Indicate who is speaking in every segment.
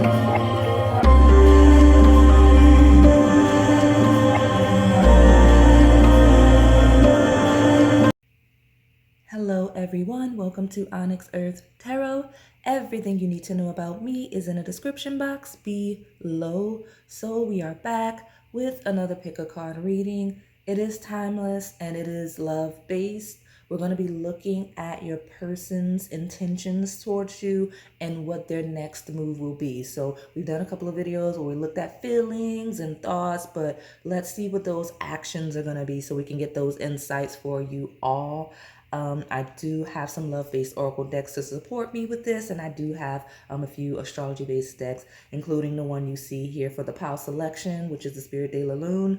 Speaker 1: Hello everyone, welcome to Onyx Earth Tarot. Everything you need to know about me is in a description box below. So we are back with another pick a card reading. It is timeless and it is love based. We're going to be looking at your person's intentions towards you and what their next move will be. So we've done a couple of videos where we looked at feelings and thoughts, but let's see what those actions are going to be so we can get those insights for you all. I do have some love-based oracle decks to support me with this, and I do have a few astrology-based decks, including the one you see here for the POW selection, which is the Spirit de la Lune.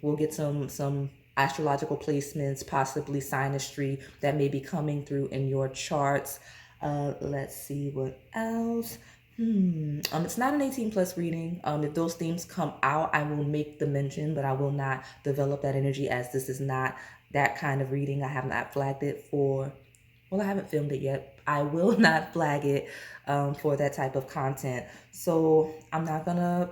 Speaker 1: We'll get some astrological placements, possibly synastry that may be coming through in your charts. Let's see what else. It's not an 18 plus reading. If those themes come out, I will make the mention, but I will not develop that energy, as this is not that kind of reading. I have not flagged it for, well, I haven't filmed it yet. I will not flag it for that type of content. So I'm not gonna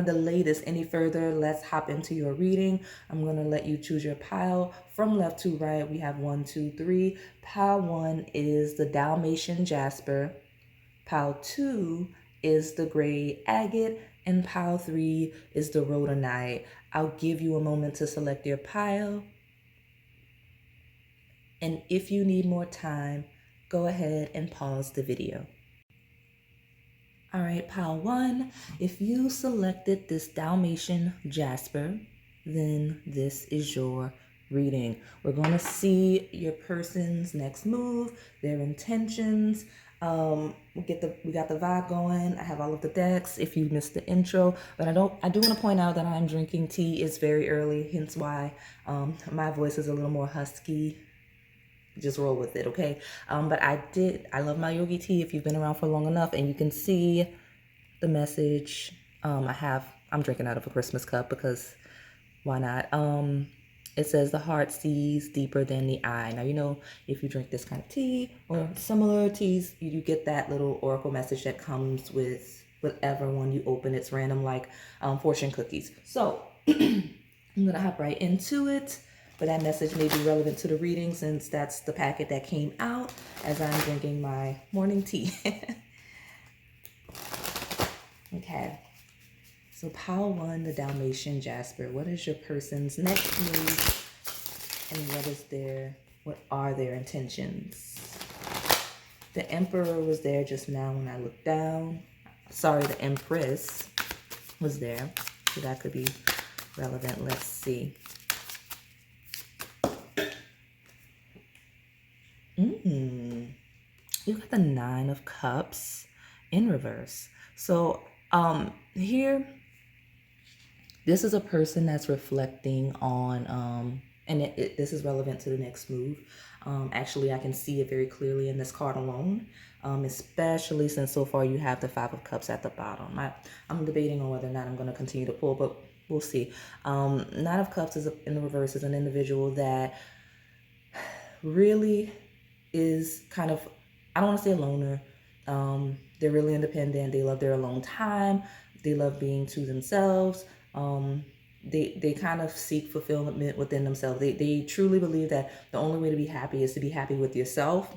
Speaker 1: delay this any further. Let's hop into your reading. I'm gonna let you choose your pile from left to right. We have 1, 2, 3. Pile 1 is the Dalmation Jasper. Pile 2 is the gray Agate, and pile 3 is the Rhodonite. I'll give you a moment to select your pile. And if you need more time, go ahead and pause the video. All right, pile 1, if you selected this Dalmation Jasper, then this is your reading. We're going to see your person's next move, their intentions. We got the vibe going. I have all of the decks if you missed the intro, but I do want to point out that I'm drinking tea. It's very early, hence why my voice is a little more husky. Just roll with it, okay? But I love my yogi tea if you've been around for long enough, and you can see the message. I'm drinking out of a Christmas cup because why not? It says the heart sees deeper than the eye. Now, you know, if you drink this kind of tea or similar teas, you get that little oracle message that comes with whatever one you open. It's random, like fortune cookies. So I'm gonna hop right into it. But that message may be relevant to the reading since that's the packet that came out as I'm drinking my morning tea. Okay, so pile 1, the Dalmatian Jasper. What is your person's next move and what are their intentions? The Emperor was there just now when I looked down. Sorry, the Empress was there, so that could be relevant. Let's see. You got the 9 of Cups in reverse. So here, this is a person that's reflecting on, and this is relevant to the next move. Actually, I can see it very clearly in this card alone, especially since so far you have the 5 of Cups at the bottom. I'm debating on whether or not I'm going to continue to pull, but we'll see. 9 of Cups in the reverse is an individual that really is kind of, I don't want to say a loner. They're really independent. They love their alone time. They love being to themselves. They kind of seek fulfillment within themselves. They truly believe that the only way to be happy is to be happy with yourself.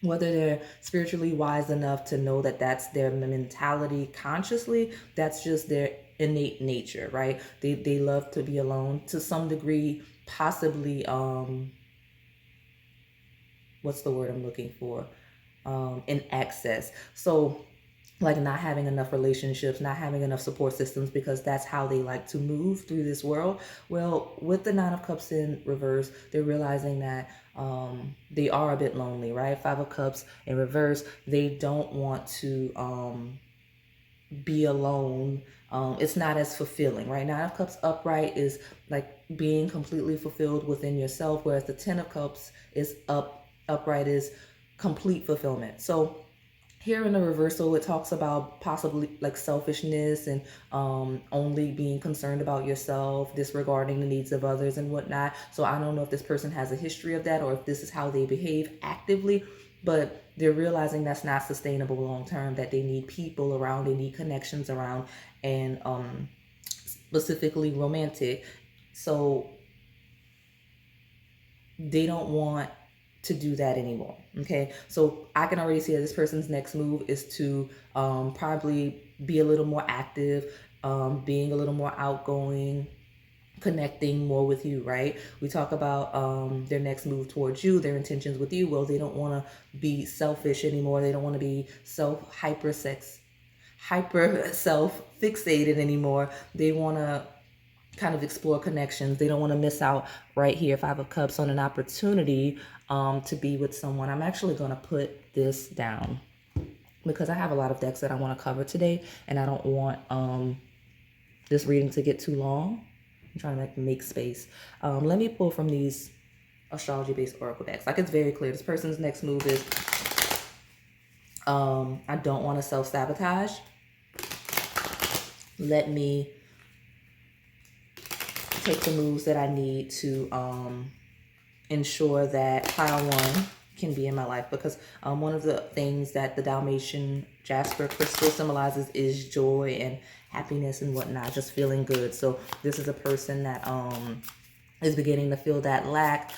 Speaker 1: Whether they're spiritually wise enough to know that that's their mentality consciously, that's just their innate nature, right? They love to be alone to some degree, possibly, what's the word I'm looking for? In excess. So like not having enough relationships, not having enough support systems, because that's how they like to move through this world. Well, with the 9 of Cups in reverse, they're realizing that they are a bit lonely, right? 5 of Cups in reverse, they don't want to be alone. It's not as fulfilling, right? 9 of Cups upright is like being completely fulfilled within yourself, whereas the 10 of Cups is upright is complete fulfillment. So here in the reversal, it talks about possibly like selfishness and only being concerned about yourself, disregarding the needs of others and whatnot. So I don't know if this person has a history of that or if this is how they behave actively, but they're realizing that's not sustainable long term, that they need people around, they need connections around, and specifically romantic. So they don't want to do that anymore. Okay, so I can already see that this person's next move is to probably be a little more active, being a little more outgoing, connecting more with you, right? We talk about their next move towards you, their intentions with you. Well, they don't want to be selfish anymore. They don't want to be hyper self fixated anymore. They want to kind of explore connections. They don't want to miss out right here, Five of Cups, on an opportunity to be with someone. I'm actually going to put this down because I have a lot of decks that I want to cover today, and I don't want this reading to get too long. I'm trying to make space. Let me pull from these astrology-based oracle decks. Like, it's very clear. This person's next move is, I don't want to self-sabotage. Let me take the moves that I need to ensure that pile one can be in my life, because one of the things that the Dalmation Jasper crystal symbolizes is joy and happiness and whatnot, just feeling good. So this is a person that is beginning to feel that lack.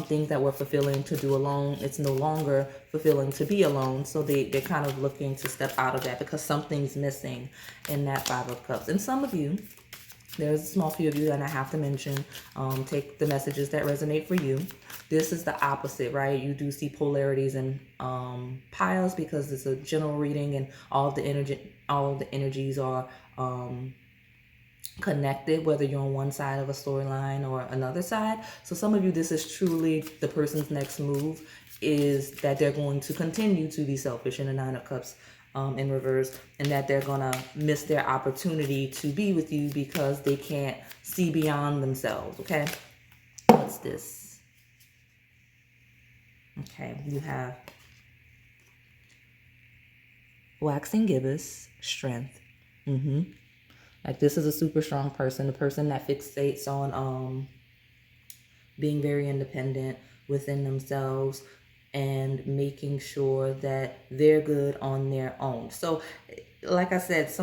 Speaker 1: Things that were fulfilling to do alone, it's no longer fulfilling to be alone. So they're kind of looking to step out of that because something's missing in that Five of Cups. And some of you, there's a small few of you that I have to mention. Take the messages that resonate for you. This is the opposite, right? You do see polarities in piles because it's a general reading, and all of the energies are connected, whether you're on one side of a storyline or another side. So some of you, this is truly the person's next move, is that they're going to continue to be selfish in the Nine of Cups in reverse, and that they're gonna miss their opportunity to be with you because they can't see beyond themselves. Okay, what's this? Okay, you have waxing gibbous strength. Like, this is a super strong person, the person that fixates on being very independent within themselves and making sure that they're good on their own. So like I said,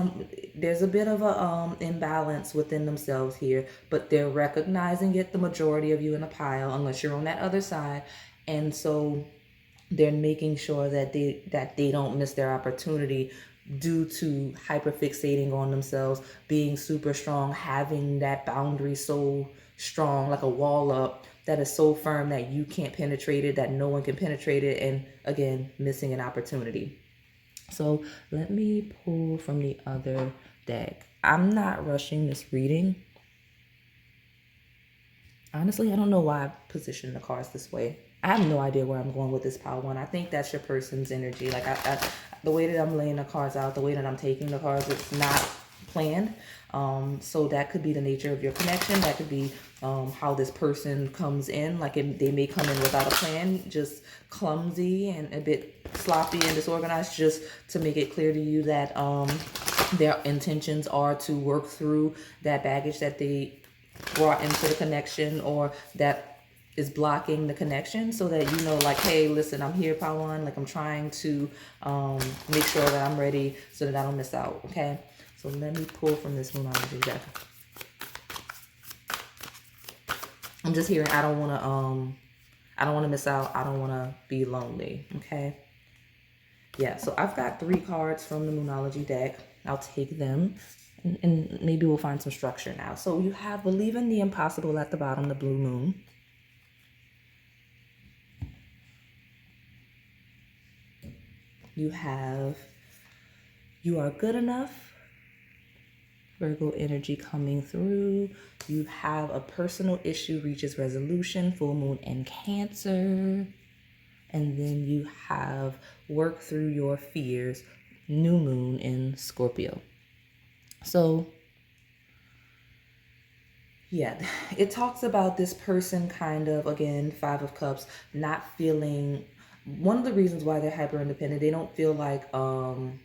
Speaker 1: there's a bit of a imbalance within themselves here, but they're recognizing it, the majority of you in the pile, unless you're on that other side. And so they're making sure that they don't miss their opportunity due to hyperfixating on themselves, being super strong, having that boundary so strong, like a wall up that is so firm that you can't penetrate it, that no one can penetrate it, and again, missing an opportunity. So let me pull from the other deck. I'm not rushing this reading. Honestly, I don't know why I positioned the cards this way. I have no idea where I'm going with this pile one. I think that's your person's energy. Like, the way that I'm laying the cards out, the way that I'm taking the cards, it's not planned. So that could be the nature of your connection. That could be how this person comes in. Like, they may come in without a plan, just clumsy and a bit sloppy and disorganized, just to make it clear to you that their intentions are to work through that baggage that they brought into the connection, or that is blocking the connection, so that you know, like, hey, listen, I'm here, Pawan. Like, I'm trying to make sure that I'm ready so that I don't miss out. Okay, so let me pull from this Rhodonite deck. I'm just hearing, I don't want to miss out. I don't want to be lonely. Okay, yeah. So I've got 3 cards from the Moonology deck. I'll take them, and maybe we'll find some structure now. So you have Believe in the Impossible at the bottom, the blue moon. You have You Are Good Enough, Virgo energy coming through. You have A Personal Issue Reaches Resolution, full moon in Cancer. And then you have Work Through Your Fears, new moon in Scorpio. So yeah, it talks about this person kind of, again, Five of Cups, not feeling, one of the reasons why they're hyper independent, they don't feel like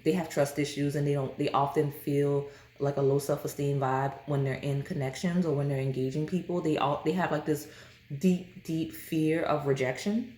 Speaker 1: they have trust issues, and they often feel like a low self-esteem vibe when they're in connections or when they're engaging people. They have like this deep fear of rejection.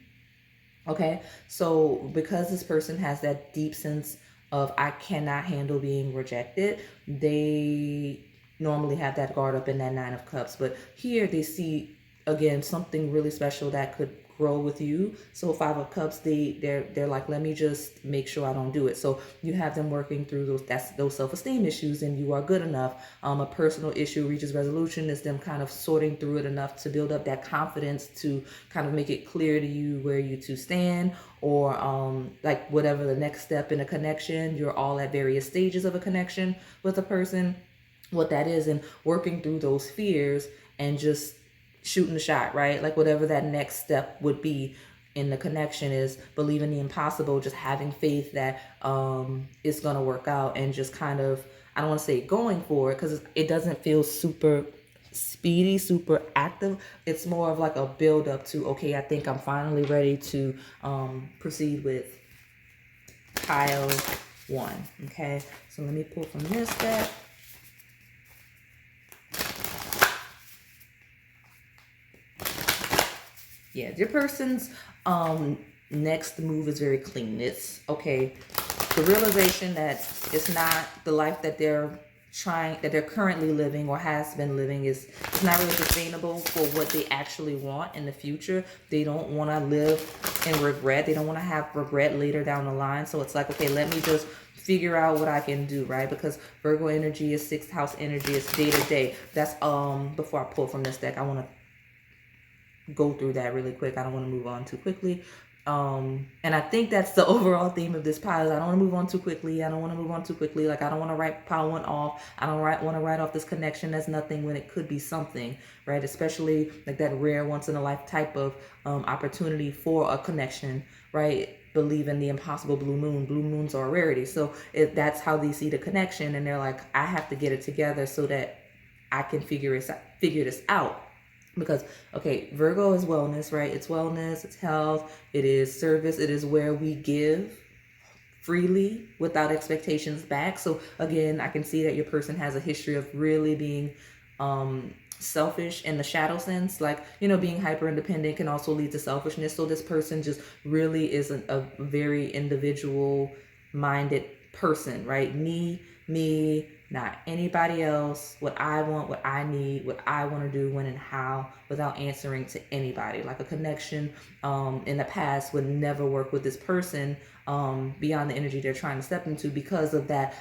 Speaker 1: Okay, so because this person has that deep sense of I cannot handle being rejected, they normally have that guard up in that Nine of Cups. But here they see again something really special that could grow with you. So Five of Cups, they're like, let me just make sure I don't do it. So you have them working through those self-esteem issues, and you are good enough. A personal issue reaches resolution is them kind of sorting through it enough to build up that confidence to kind of make it clear to you where you two stand, or like whatever the next step in a connection. You're all at various stages of a connection with a person, what that is, and working through those fears and just shooting the shot, right? Like whatever that next step would be in the connection is believing the impossible, just having faith that it's gonna work out, and just kind of, I don't want to say going for it because it doesn't feel super speedy, super active. It's more of like a build up to, okay, I think I'm finally ready to proceed with pile one. Okay, so let me pull from this deck. Yeah, your person's next move is very clean. It's okay, the realization that it's not the life that they're currently living or has been living is not really sustainable for what they actually want in the future. They don't want to live in regret. They don't want to have regret later down the line. So it's like, okay, let me just figure out what I can do, right? Because Virgo energy is 6th house energy. It's day to day. That's before I pull from this deck, I want to go through that really quick. I don't want to move on too quickly. And I think that's the overall theme of this pile is I don't want to move on too quickly. I don't want to move on too quickly. Like, I don't want to write pile one off. I don't want to write off this connection as nothing when it could be something, right? Especially like that rare once in a life type of opportunity for a connection, right? Believe in the impossible blue moon. Blue moons are a rarity. So that's how they see the connection. And they're like, I have to get it together so that I can figure this out. Because, okay, Virgo is wellness, right? It's wellness, it's health, it is service, it is where we give freely without expectations back. So again, I can see that your person has a history of really being selfish in the shadow sense. Like, you know, being hyper independent can also lead to selfishness. So this person just really is a very individual minded person, right? Me, not anybody else, what I want, what I need, what I want to do, when and how, without answering to anybody. Like a connection in the past would never work with this person beyond the energy they're trying to step into, because of that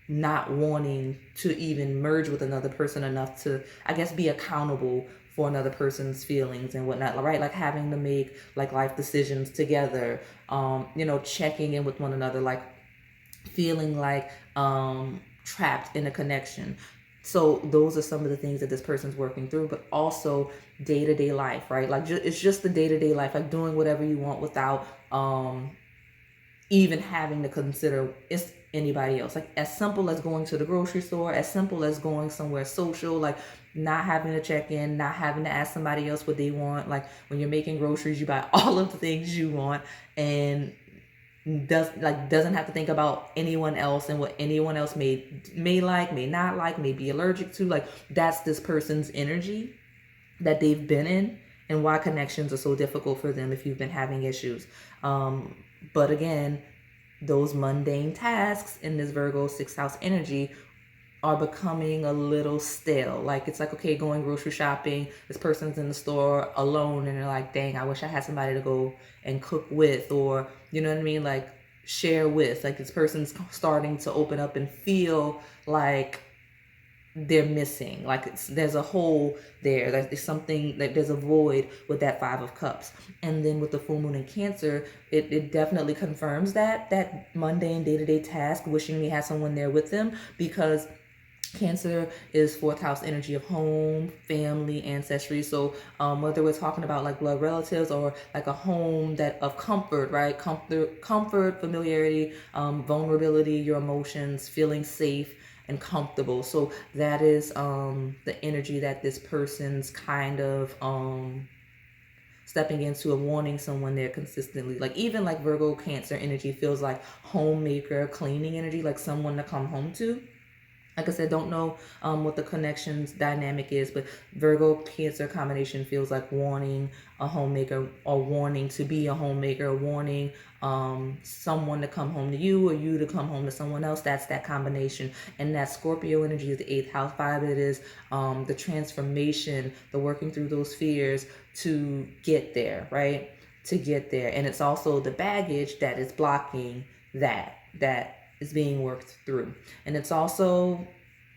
Speaker 1: not wanting to even merge with another person enough to, I guess, be accountable for another person's feelings and whatnot, right? Like having to make like life decisions together, you know, checking in with one another, like feeling like trapped in a connection. So those are some of the things that this person's working through, but also day-to-day life, right? Like it's just the day-to-day life, like doing whatever you want without even having to consider it's anybody else. Like as simple as going to the grocery store, as simple as going somewhere social, like not having to check in, not having to ask somebody else what they want. Like when you're making groceries, you buy all of the things you want, and doesn't have to think about anyone else and what anyone else may like, may not like, may be allergic to. Like that's this person's energy that they've been in, and why connections are so difficult for them if you've been having issues. But again, those mundane tasks in this Virgo 6th house energy are becoming a little stale. Like it's like, okay, going grocery shopping, this person's in the store alone and they're like, dang, I wish I had somebody to go and cook with, or you know what I mean, like share with. Like this person's starting to open up and feel like they're missing, like there's a hole there, like there's something, like there's a void with that 5 of Cups. And then with the full moon in Cancer, it definitely confirms that mundane day-to-day task, wishing they had someone there with them, because Cancer is 4th house energy of home, family, ancestry. So whether we're talking about like blood relatives or like a home that of comfort, right? Comfort, familiarity, vulnerability, your emotions, feeling safe and comfortable. So that is the energy that this person's kind of stepping into, of wanting someone there consistently. Like even like Virgo Cancer energy feels like homemaker, cleaning energy, like someone to come home to. Like I said, don't know what the connections dynamic is, but Virgo Cancer combination feels like wanting a homemaker, or wanting to be a homemaker, wanting someone to come home to you, or you to come home to someone else. That's that combination. And that Scorpio energy is the 8th house vibe. It is the transformation, the working through those fears to get there, right? To get there. And it's also the baggage that is blocking that is being worked through. And it's also,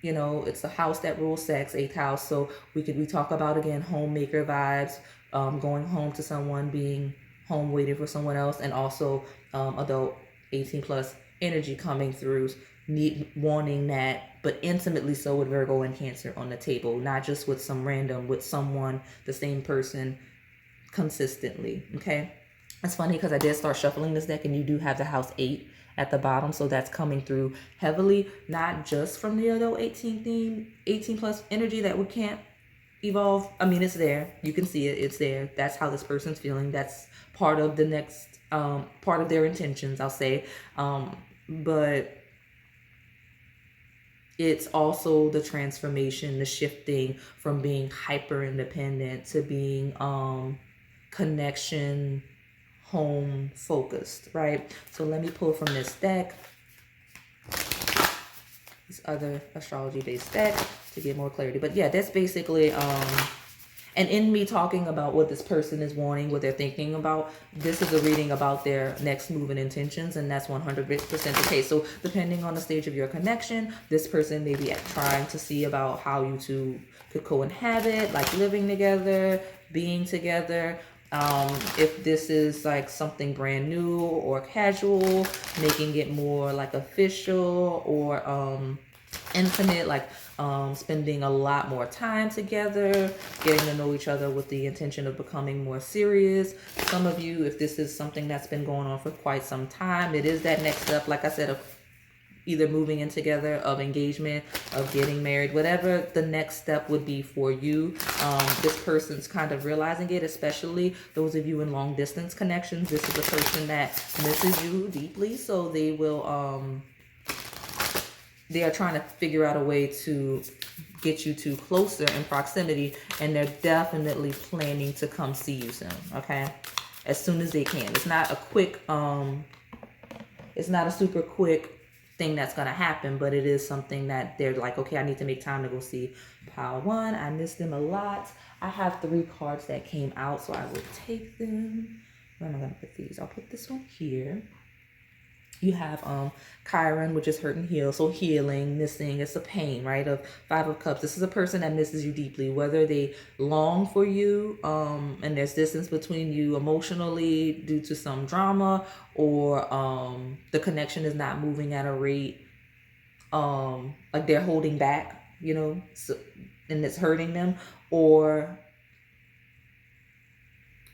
Speaker 1: you know, it's the house that rules sex, 8th house. So we talk about, again, homemaker vibes, going home to someone, being home waiting for someone else, and also adult 18 plus energy coming through, wanting that, but intimately so, with Virgo and Cancer on the table, not just with some random, with someone, the same person, consistently. Okay, it's funny because I did start shuffling this deck, and you do have the house 8 at the bottom, so that's coming through heavily, not just from the adult 18 theme, 18 plus energy that we can't evolve. I mean, it's there, you can see it, it's there. That's how this person's feeling. That's part of the next part of their intentions, I'll say. But it's also the transformation, the shifting from being hyper independent to being connection, home focused, right? So let me pull from this deck, this other astrology based deck, to get more clarity. But yeah, that's basically and in me talking about what this person is wanting, what they're thinking about, this is a reading about their next move and intentions, and that's 100% the case. So depending on the stage of your connection, this person may be trying to see about how you two could co-inhabit, like living together, being together. If this is like something brand new or casual, making it more like official or intimate, like spending a lot more time together, getting to know each other with the intention of becoming more serious. Some of you, if this is something that's been going on for quite some time, it is that next step, like I said, of either moving in together, of engagement, of getting married, whatever the next step would be for you. This person's kind of realizing it, especially those of you in long distance connections. This is a person that misses you deeply, so they will they are trying to figure out a way to get you two closer in proximity, and they're definitely planning to come see you soon, okay? As soon as they can. It's not a quick, it's not a super quick thing that's gonna happen, but it is something that they're like, okay, I need to make time to go see pile 1. I miss them a lot. I have 3 cards that came out, so I will take them. Where am I gonna put these? I'll put this one here. You have Chiron, which is hurt and heal. So healing, missing, it's a pain, right? Of 5 of Cups. This is a person that misses you deeply, whether they long for you and there's distance between you emotionally due to some drama, or the connection is not moving at a rate, like they're holding back, you know, so, and it's hurting them. Or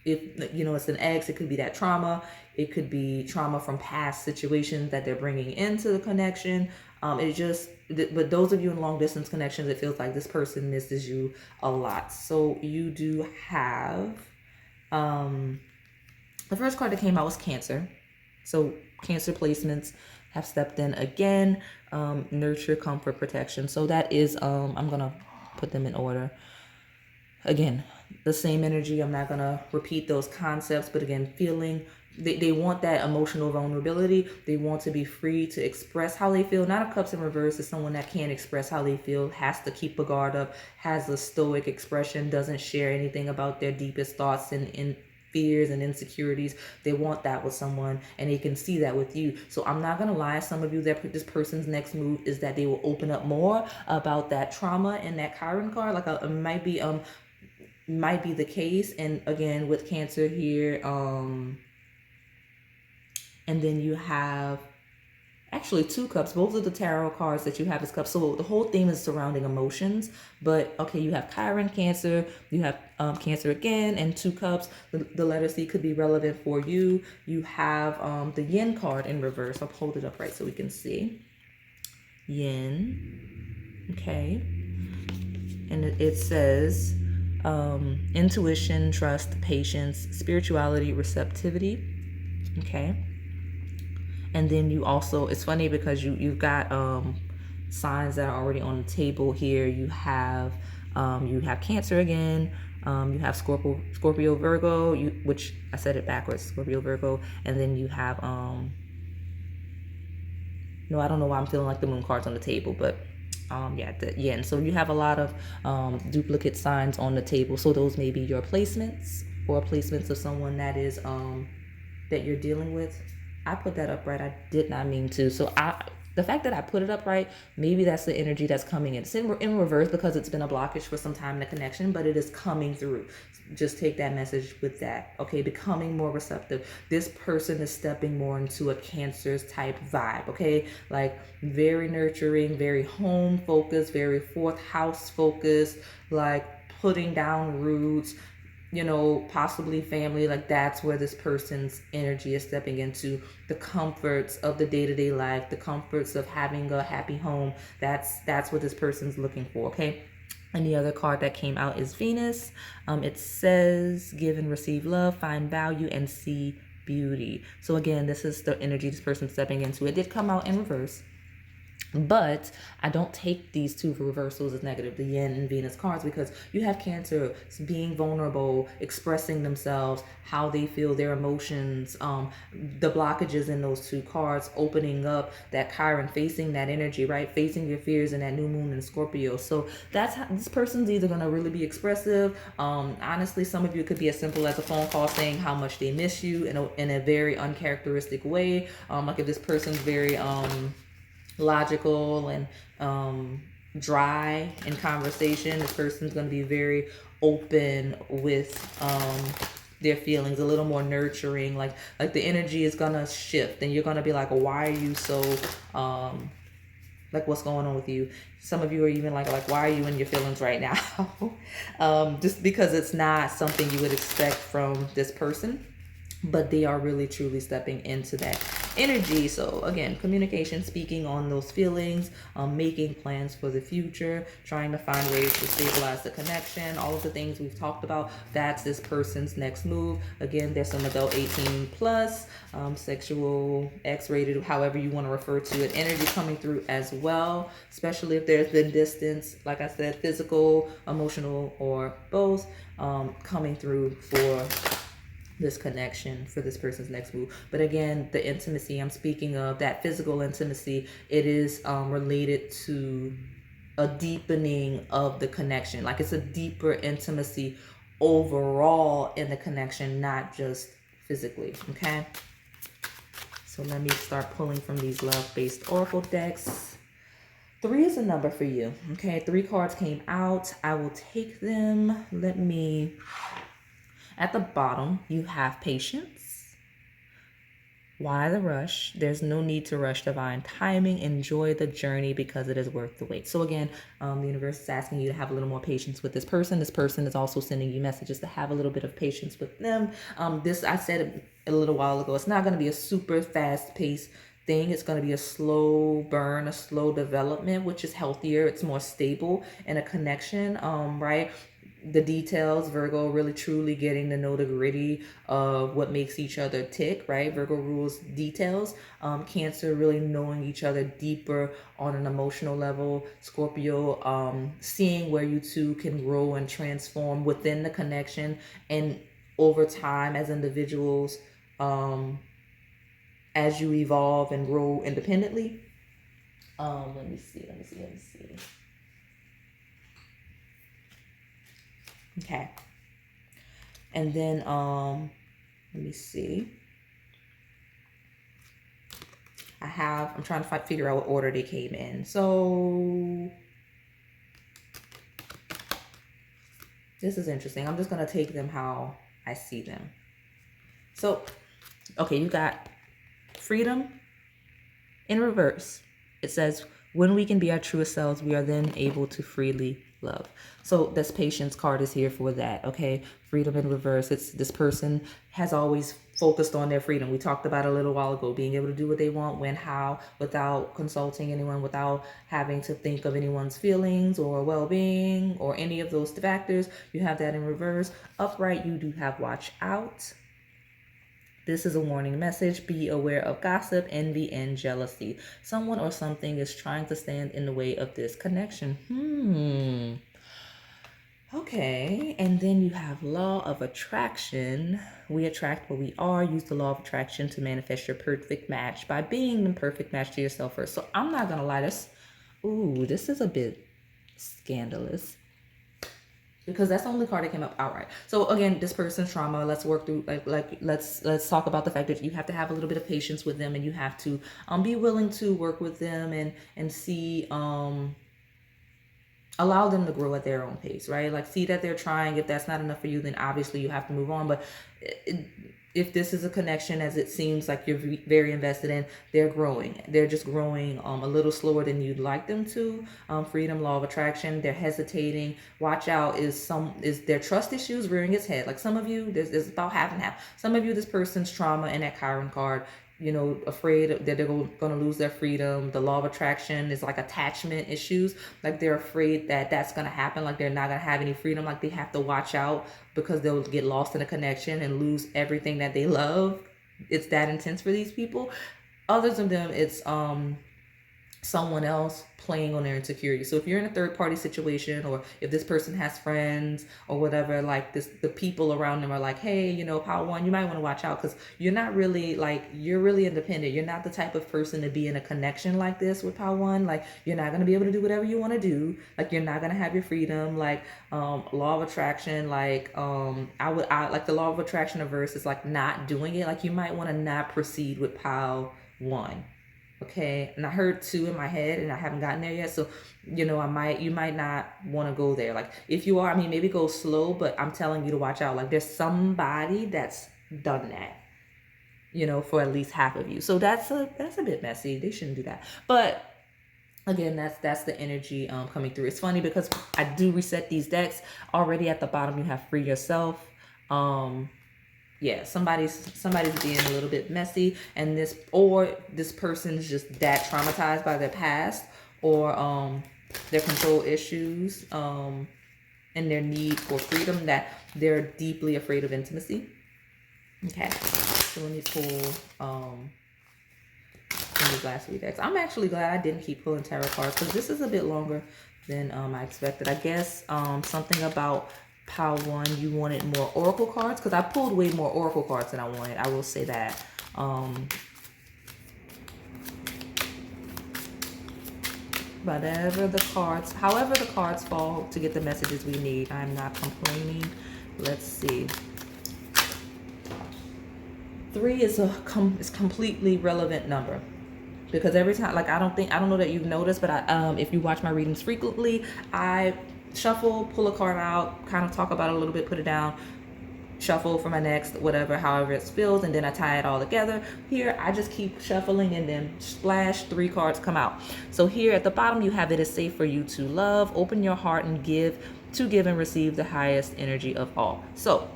Speaker 1: if, you know, it's an ex, it could be that trauma. It could be trauma from past situations that they're bringing into the connection. It just, but those of you in long distance connections, it feels like this person misses you a lot. So you do have, the first card that came out was Cancer. So Cancer placements have stepped in again. Nurture, comfort, protection. So that is, I'm going to put them in order. Again, the same energy. I'm not going to repeat those concepts, but again, feeling, they want that emotional vulnerability. They want to be free to express how they feel. Nine of Cups in reverse is someone that can't express how they feel, has to keep a guard up, has a stoic expression, doesn't share anything about their deepest thoughts and fears and insecurities. They want that with someone, and they can see that with you. So I'm not gonna lie, some of you, that this person's next move is that they will open up more about that trauma in that Chiron card. Like it might be the case. And again, with Cancer here, and then you have actually 2 cups. Both of the tarot cards that you have is cups. So the whole theme is surrounding emotions. But okay, you have Chiron, Cancer, you have Cancer again, and 2 cups. The letter C could be relevant for you. You have the Yin card in reverse. I'll hold it up right so we can see. Yin. Okay. And it says intuition, trust, patience, spirituality, receptivity. Okay. And then you also, it's funny because you've got signs that are already on the table here. You have Cancer again. You have Scorpio, Virgo, which I said it backwards, Scorpio, Virgo, and then you have no, I don't know why I'm feeling like the moon cards on the table, but yeah. And so you have a lot of duplicate signs on the table. So those may be your placements or placements of someone that is that you're dealing with. I put that up right. I did not mean to. So the fact that I put it up right, maybe that's the energy that's coming in. It's in reverse because it's been a blockage for some time in the connection, but it is coming through. Just take that message with that. Okay, becoming more receptive. This person is stepping more into a Cancer's type vibe. Okay, like very nurturing, very home focused, very fourth house focused, like putting down roots, possibly family. Like that's where this person's energy is stepping into. The comforts of the day-to-day life, the comforts of having a happy home. That's what this person's looking for. Okay. And the other card that came out is Venus. It says give and receive love, find value, and see beauty. So again, this is the energy this person's stepping into. It did come out in reverse, but I don't take these two reversals as negative, the Yin and Venus cards, because you have Cancer being vulnerable, expressing themselves, how they feel, their emotions, the blockages in those two cards, opening up that Chiron, facing that energy, right? Facing your fears in that new moon in Scorpio. So that's how this person's either going to really be expressive. Honestly, some of you could be as simple as a phone call saying how much they miss you in a very uncharacteristic way. Like if this person's very, logical and dry in conversation, this person's going to be very open with their feelings, a little more nurturing. Like the energy is going to shift and you're going to be like, why are you so like what's going on with you? Some of you are even like why are you in your feelings right now? Just because it's not something you would expect from this person, but they are really truly stepping into that energy. So again, communication, speaking on those feelings, making plans for the future, trying to find ways to stabilize the connection, all of the things we've talked about. That's this person's next move. Again, there's some adult 18 plus, sexual, X-rated, however you want to refer to it, energy coming through as well, especially if there's been distance, like I said, physical, emotional, or both, coming through for this connection, for this person's next move. But again, the intimacy I'm speaking of, that physical intimacy, it is related to a deepening of the connection. Like it's a deeper intimacy overall in the connection, not just physically. Okay, so let me start pulling from these love-based oracle decks. 3 is a number for you. Okay, 3 cards came out. I will take them. At the bottom, you have patience. Why the rush? There's no need to rush divine timing. Enjoy the journey because it is worth the wait. So again, the universe is asking you to have a little more patience with this person. This person is also sending you messages to have a little bit of patience with them. This, I said a little while ago, it's not going to be a super fast paced thing. It's going to be a slow burn, a slow development, which is healthier. It's more stable in a connection, right? The details, Virgo really truly getting to know the gritty of what makes each other tick, right? Virgo rules details. Cancer really knowing each other deeper on an emotional level. Scorpio, seeing where you two can grow and transform within the connection and over time as individuals, as you evolve and grow independently. Let me see. Okay. And then, let me see. I'm trying to figure out what order they came in. So this is interesting. I'm just going to take them how I see them. So, okay, you got freedom in reverse. It says, when we can be our truest selves, we are then able to freely love. So this patience card is here for that. Okay, freedom in reverse. It's this person has always focused on their freedom. We talked about a little while ago, being able to do what they want, when, how, without consulting anyone, without having to think of anyone's feelings or well-being or any of those factors. You have that in reverse. Upright, you do have watch out. This is a warning message. Be aware of gossip, envy, and jealousy. Someone or something is trying to stand in the way of this connection. Okay, and then you have law of attraction. We attract what we are. Use the law of attraction to manifest your perfect match by being the perfect match to yourself first. So I'm not gonna lie, this is a bit scandalous, because that's the only card that came up outright. So again, this person's trauma. Let's work through let's talk about the fact that you have to have a little bit of patience with them, and you have to be willing to work with them and see allow them to grow at their own pace, right? Like, see that they're trying. If that's not enough for you, then obviously you have to move on. But if this is a connection, as it seems like you're very invested in, they're growing. They're just growing a little slower than you'd like them to. Freedom, law of attraction. They're hesitating. Watch out. Is their trust issues rearing its head? Like, some of you, there's about half and half. Some of you, this person's trauma in that Chiron card, afraid that they're going to lose their freedom. The law of attraction is like attachment issues. Like, they're afraid that that's going to happen. Like, they're not going to have any freedom. Like, they have to watch out because they'll get lost in a connection and lose everything that they love. It's that intense for these people. Others of them, it's someone else playing on their insecurity. So if you're in a third party situation, or if this person has friends or whatever, like the people around them are like, hey, Power One, you might want to watch out, because you're not really you're really independent. You're not the type of person to be in a connection like this with Power One. Like, you're not going to be able to do whatever you want to do. Like, you're not going to have your freedom. Like, law of attraction, I like the law of attraction averse is like not doing it. Like, you might want to not proceed with Power One. Okay, and I heard 2 in my head, and I haven't gotten there yet. So, you might not want to go there. Like, if you are, maybe go slow, but I'm telling you to watch out. Like, there's somebody that's done that, for at least half of you. So that's a bit messy. They shouldn't do that. But again, that's the energy coming through. It's funny because I do reset these decks already. At the bottom, you have free yourself. Yeah, somebody's being a little bit messy, and this person's just that traumatized by their past, or their control issues, and their need for freedom, that they're deeply afraid of intimacy. Okay, so let me pull in these last 3 decks. I'm actually glad I didn't keep pulling tarot cards, because this is a bit longer than I expected. I guess something about Power One, you wanted more oracle cards, because I pulled way more oracle cards than I wanted. I will say that. However the cards fall to get the messages we need, I'm not complaining. Let's see. 3 is is completely relevant number, because every time, like, I don't know that you've noticed, but if you watch my readings frequently, I shuffle, pull a card out, kind of talk about it a little bit, put it down, shuffle for my next whatever, however it feels, and then I tie it all together. Here, I just keep shuffling, and then splash, 3 cards come out. So here at the bottom, you have it is safe for you to love, open your heart, and give and receive the highest energy of all. So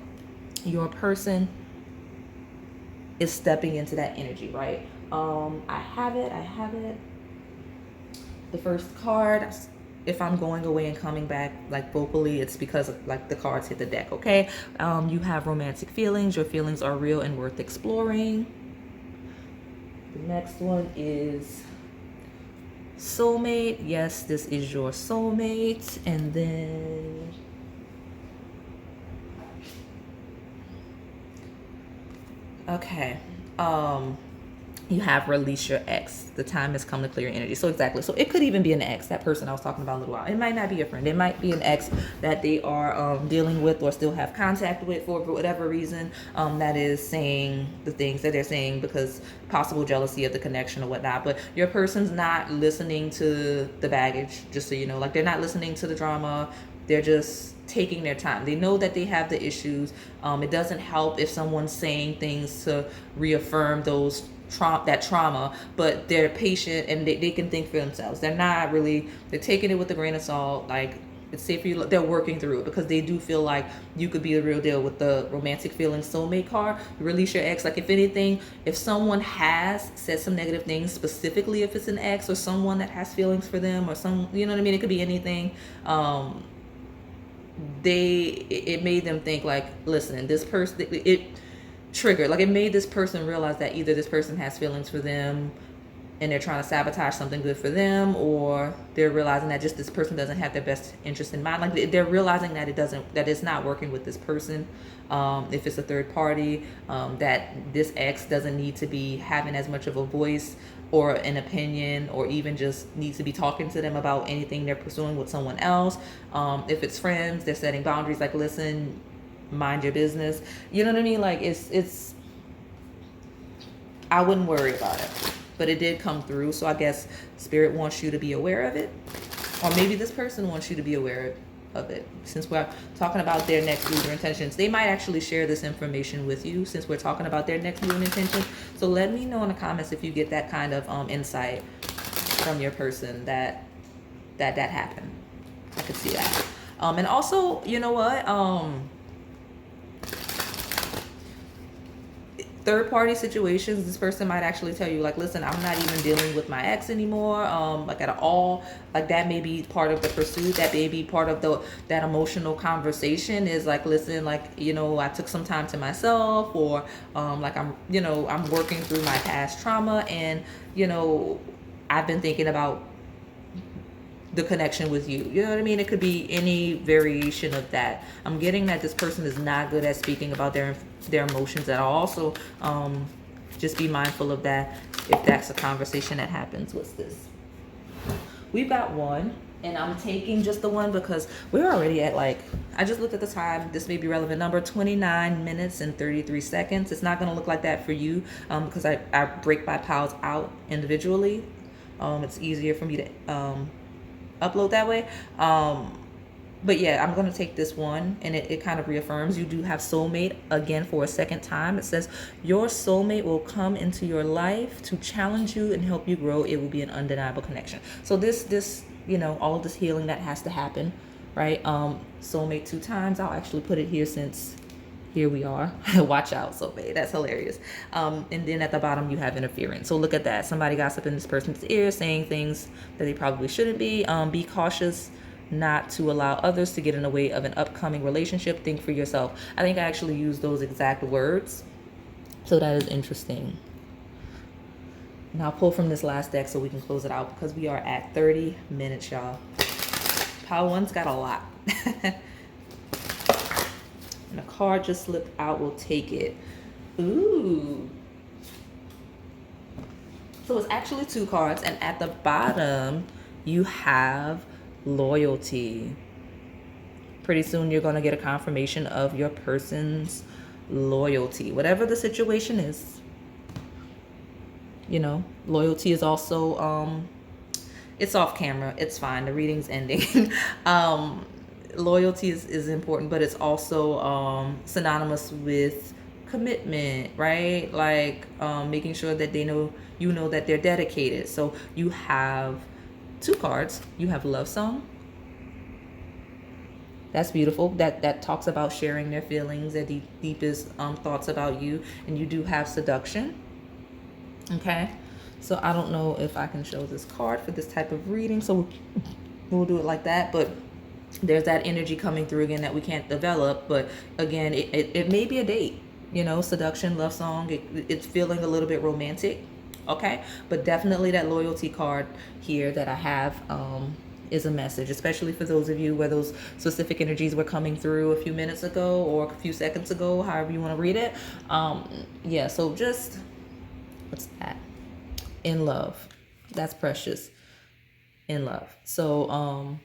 Speaker 1: your person is stepping into that energy, right? I have it. The first card, if I'm going away and coming back, like, vocally, it's because like the cards hit the deck. Okay, you have romantic feelings. Your feelings are real and worth exploring. The next one is soulmate. Yes, this is your soulmate. And then okay, you have release your ex. The time has come to clear your energy. So exactly. So it could even be an ex, that person I was talking about a little while. It might not be a friend. It might be an ex that they are dealing with or still have contact with for whatever reason, that is saying the things that they're saying because possible jealousy of the connection or whatnot. But your person's not listening to the baggage, just so you know. Like, they're not listening to the drama. They're just taking their time. They know that they have the issues. It doesn't help if someone's saying things to reaffirm that trauma, but they're patient and they can think for themselves. They're taking it with a grain of salt. Like, it's safe for you. They're working through it because they do feel like you could be the real deal. With the romantic feelings soulmate card, release your ex. Like, if anything, if someone has said some negative things, specifically if it's an ex or someone that has feelings for them, or some, you know what I mean? It could be anything. It made them think, like, listen, this person, triggered. Like, it made this person realize that either this person has feelings for them and they're trying to sabotage something good for them, or they're realizing that just this person doesn't have their best interest in mind. Like, they're realizing that that it's not working with this person. If it's a third party, that this ex doesn't need to be having as much of a voice or an opinion, or even just needs to be talking to them about anything they're pursuing with someone else. If it's friends, they're setting boundaries, like, listen, mind your business. You know what I mean? Like, it's I wouldn't worry about it, but it did come through. So I guess spirit wants you to be aware of it, or maybe this person wants you to be aware of it. Since we're talking about their next move or intentions, they might actually share this information with you, since we're talking about their next move and intention. So let me know in the comments if you get that kind of insight from your person, that happened. I could see that. And also, you know what, third party situations, this person might actually tell you, like, listen, I'm not even dealing with my ex anymore, like, at all. Like, that may be part of the pursuit, that may be part of that emotional conversation, is like, listen, like, you know, I took some time to myself, or like, I'm working through my past trauma, and, you know, I've been thinking about the connection with you. You know what I mean? It could be any variation of that. I'm getting that this person is not good at speaking about their emotions at all. So just be mindful of that if that's a conversation that happens. What's this? We've got one, and I'm taking just the one because we're already at, like, I just looked at the time. This may be relevant number, 29 minutes and 33 seconds. It's not going to look like that for you because I break my piles out individually. It's easier for me to upload that way. But yeah, I'm going to take this one, and it kind of reaffirms you do have soulmate again for a second time. It says your soulmate will come into your life to challenge you and help you grow. It will be an undeniable connection. So this you know, all of this healing that has to happen, right? Soulmate 2 times. I'll actually put it here, since here we are. Watch out, soulmate. That's hilarious. And then at the bottom you have interference. So look at that. Somebody gossiping in this person's ear, saying things that they probably shouldn't be. Be cautious not to allow others to get in the way of an upcoming relationship. Think for yourself. I think I actually used those exact words. So that is interesting. And I'll pull from this last deck so we can close it out, because we are at 30 minutes, y'all. Pile 1's got a lot. And a card just slipped out. We'll take it. Ooh. So it's actually 2 cards. And at the bottom, you have loyalty. Pretty soon, you're going to get a confirmation of your person's loyalty. Whatever the situation is. You know, loyalty is also, it's off camera. It's fine. The reading's ending. Loyalty is important, but it's also synonymous with commitment, right? Like making sure that they know, you know, that they're dedicated. So you have 2 cards. You have love song. That's beautiful. That talks about sharing their feelings, their deepest thoughts about you. And you do have seduction. Okay, so I don't know if I can show this card for this type of reading, so we'll do it like that. But there's that energy coming through again that we can't develop. But again, it may be a date, you know, seduction, love song. It's feeling a little bit romantic. Okay, but definitely that loyalty card here that I have is a message, especially for those of you where those specific energies were coming through a few minutes ago or a few seconds ago, however you want to read it. Yeah, so just, what's that? In love. That's precious. In love. So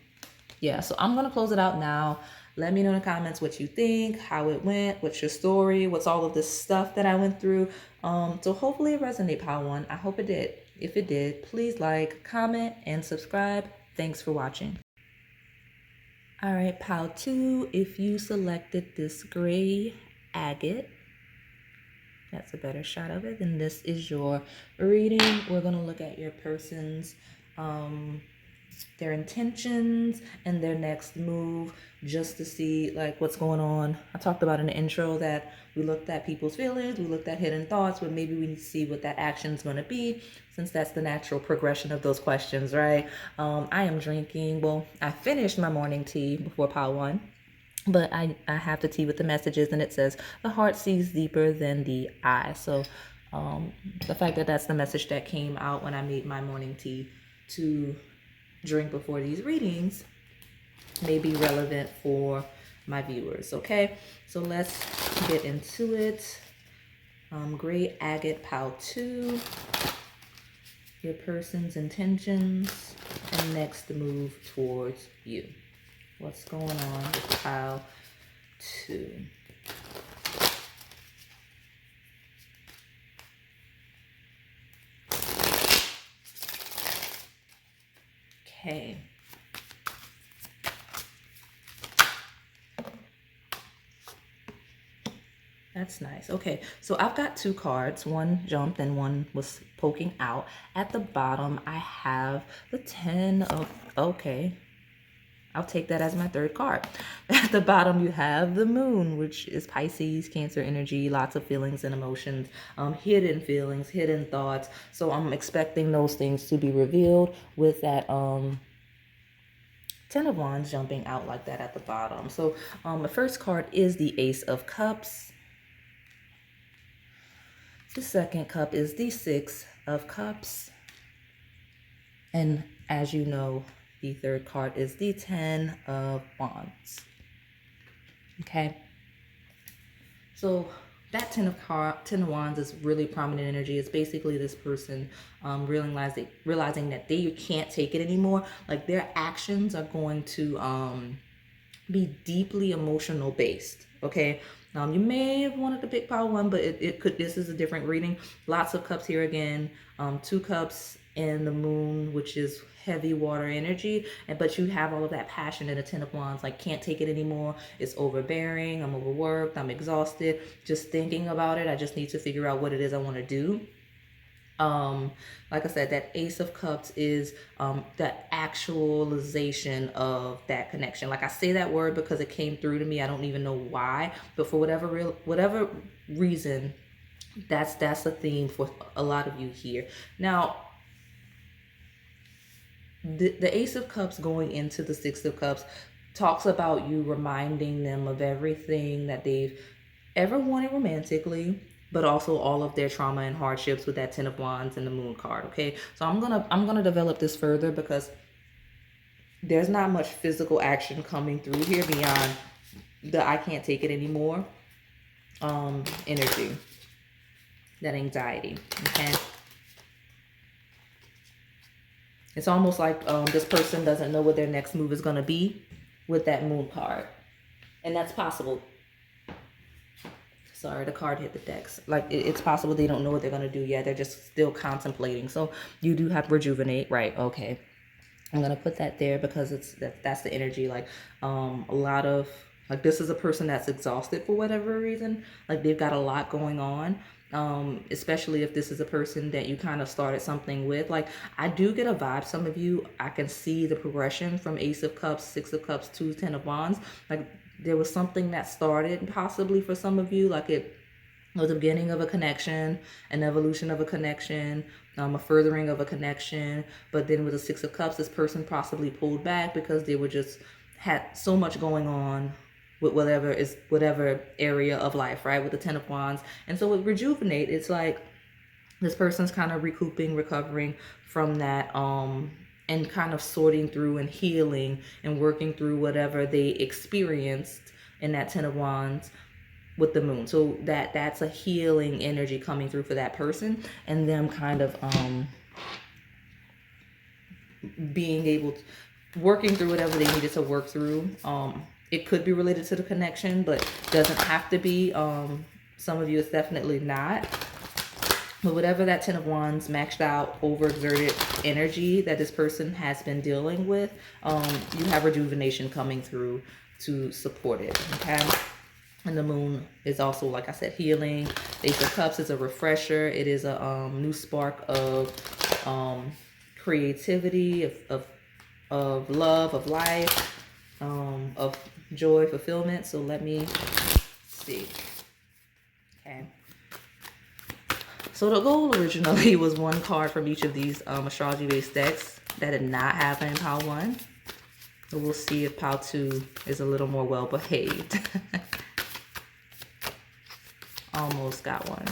Speaker 1: yeah, so I'm gonna close it out now. Let me know in the comments what you think, how it went, what's your story, what's all of this stuff that I went through. So hopefully it resonated, Pile 1. I hope it did. If it did, please like, comment, and subscribe. Thanks for watching. All right, Pile 2, if you selected this gray agate, that's a better shot of it, then this is your reading. We're going to look at your person's their intentions and their next move, just to see like what's going on. I talked about in the intro that we looked at people's feelings, we looked at hidden thoughts, but maybe we need to see what that action is going to be, since that's the natural progression of those questions, right? I am drinking, well, I finished my morning tea before Pile 1. But I have the tea with the messages, and it says the heart sees deeper than the eye. So the fact that that's the message that came out when I made my morning tea to drink before these readings may be relevant for my viewers. Okay, so let's get into it. Great Agate Pile 2, your person's intentions, and next move towards you. What's going on with Pile 2? Okay. That's nice. Okay, so I've got two cards. One jumped and one was poking out. At the bottom, I have the 10 of... Okay, I'll take that as my third card. At the bottom, you have the moon, which is Pisces, Cancer energy, lots of feelings and emotions, hidden feelings, hidden thoughts. So I'm expecting those things to be revealed with that 10 of Wands jumping out like that at the bottom. So the first card is the Ace of Cups. The second cup is the 6 of Cups. And as you know, the third card is the 10 of Wands. Okay. So that 10 of Wands is really prominent energy. It's basically this person realizing that they can't take it anymore. Like their actions are going to be deeply emotional based. Okay. You may have wanted to pick pile 1, but this is a different reading. Lots of cups here again. 2 cups in the moon, which is heavy water energy, but you have all of that passion in the 10 of Wands, like can't take it anymore. It's overbearing. I'm overworked. I'm exhausted. Just thinking about it. I just need to figure out what it is I want to do. Like I said, that Ace of Cups is the actualization of that connection. Like I say that word because it came through to me. I don't even know why, but for whatever reason, that's a theme for a lot of you here. Now, the Ace of Cups going into the 6 of Cups talks about you reminding them of everything that they've ever wanted romantically, but also all of their trauma and hardships with that 10 of Wands and the Moon card. Okay, so I'm gonna develop this further because there's not much physical action coming through here beyond the I can't take it anymore energy, that anxiety. Okay, it's almost like this person doesn't know what their next move is gonna be with that Moon card, and that's possible. Sorry, the card hit the decks. Like, it's possible they don't know what they're going to do yet. They're just still contemplating. So you do have rejuvenate, right? Okay. I'm going to put that there because that's the energy. Like, a lot of, like, this is a person that's exhausted for whatever reason. Like, they've got a lot going on. Especially if this is a person that you kind of started something with. Like, I do get a vibe. Some of you, I can see the progression from Ace of Cups, 6 of Cups to 10 of Wands. Like, there was something that started possibly for some of you, like it was the beginning of a connection, an evolution of a connection, a furthering of a connection. But then with the 6 of Cups, this person possibly pulled back because they were just had so much going on with whatever area of life, right? With the 10 of Wands. And so with rejuvenate, it's like this person's kind of recouping, recovering from that, and kind of sorting through and healing and working through whatever they experienced in that 10 of Wands with the moon. So that's a healing energy coming through for that person, and them kind of being able to working through whatever they needed to work through. It could be related to the connection, but doesn't have to be. Some of you, it's definitely not. But whatever that 10 of Wands maxed out, overexerted energy that this person has been dealing with, you have rejuvenation coming through to support it, okay? And the moon is also, like I said, healing. The Ace of Cups is a refresher. It is a new spark of creativity, of love, of life, of joy, fulfillment. So let me see. Okay. So the goal originally was 1 card from each of these astrology-based decks. That did not happen in pile 1. But we'll see if pile 2 is a little more well behaved. Almost got one.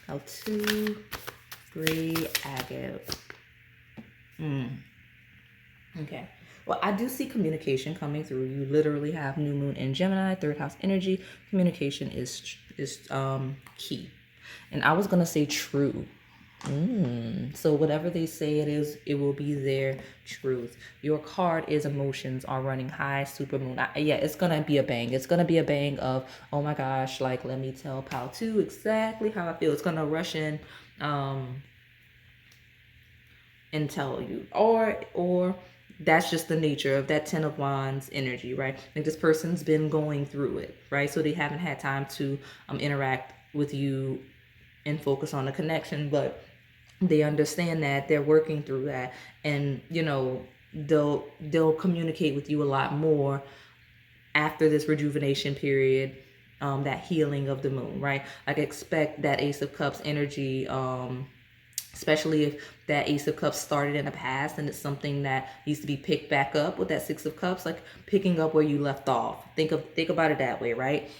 Speaker 1: Pile 2, 3, agate. Okay. Well, I do see communication coming through. You literally have new moon in Gemini, 3rd house energy. Communication is key. And I was going to say true. So whatever they say it is, it will be their truth. Your card is emotions are running high, super moon. Yeah, it's going to be a bang. It's going to be a bang of, oh my gosh, like, let me tell pile 2 exactly how I feel. It's going to rush in and tell you. Or that's just the nature of that 10 of Wands energy, right? Like this person's been going through it, right? So they haven't had time to interact with you and focus on the connection, but they understand that they're working through that, and you know, they'll communicate with you a lot more after this rejuvenation period, that healing of the moon, right? Like expect that Ace of Cups energy, especially if that Ace of Cups started in the past and it's something that needs to be picked back up with that 6 of Cups, like picking up where you left off. Think about it that way, right?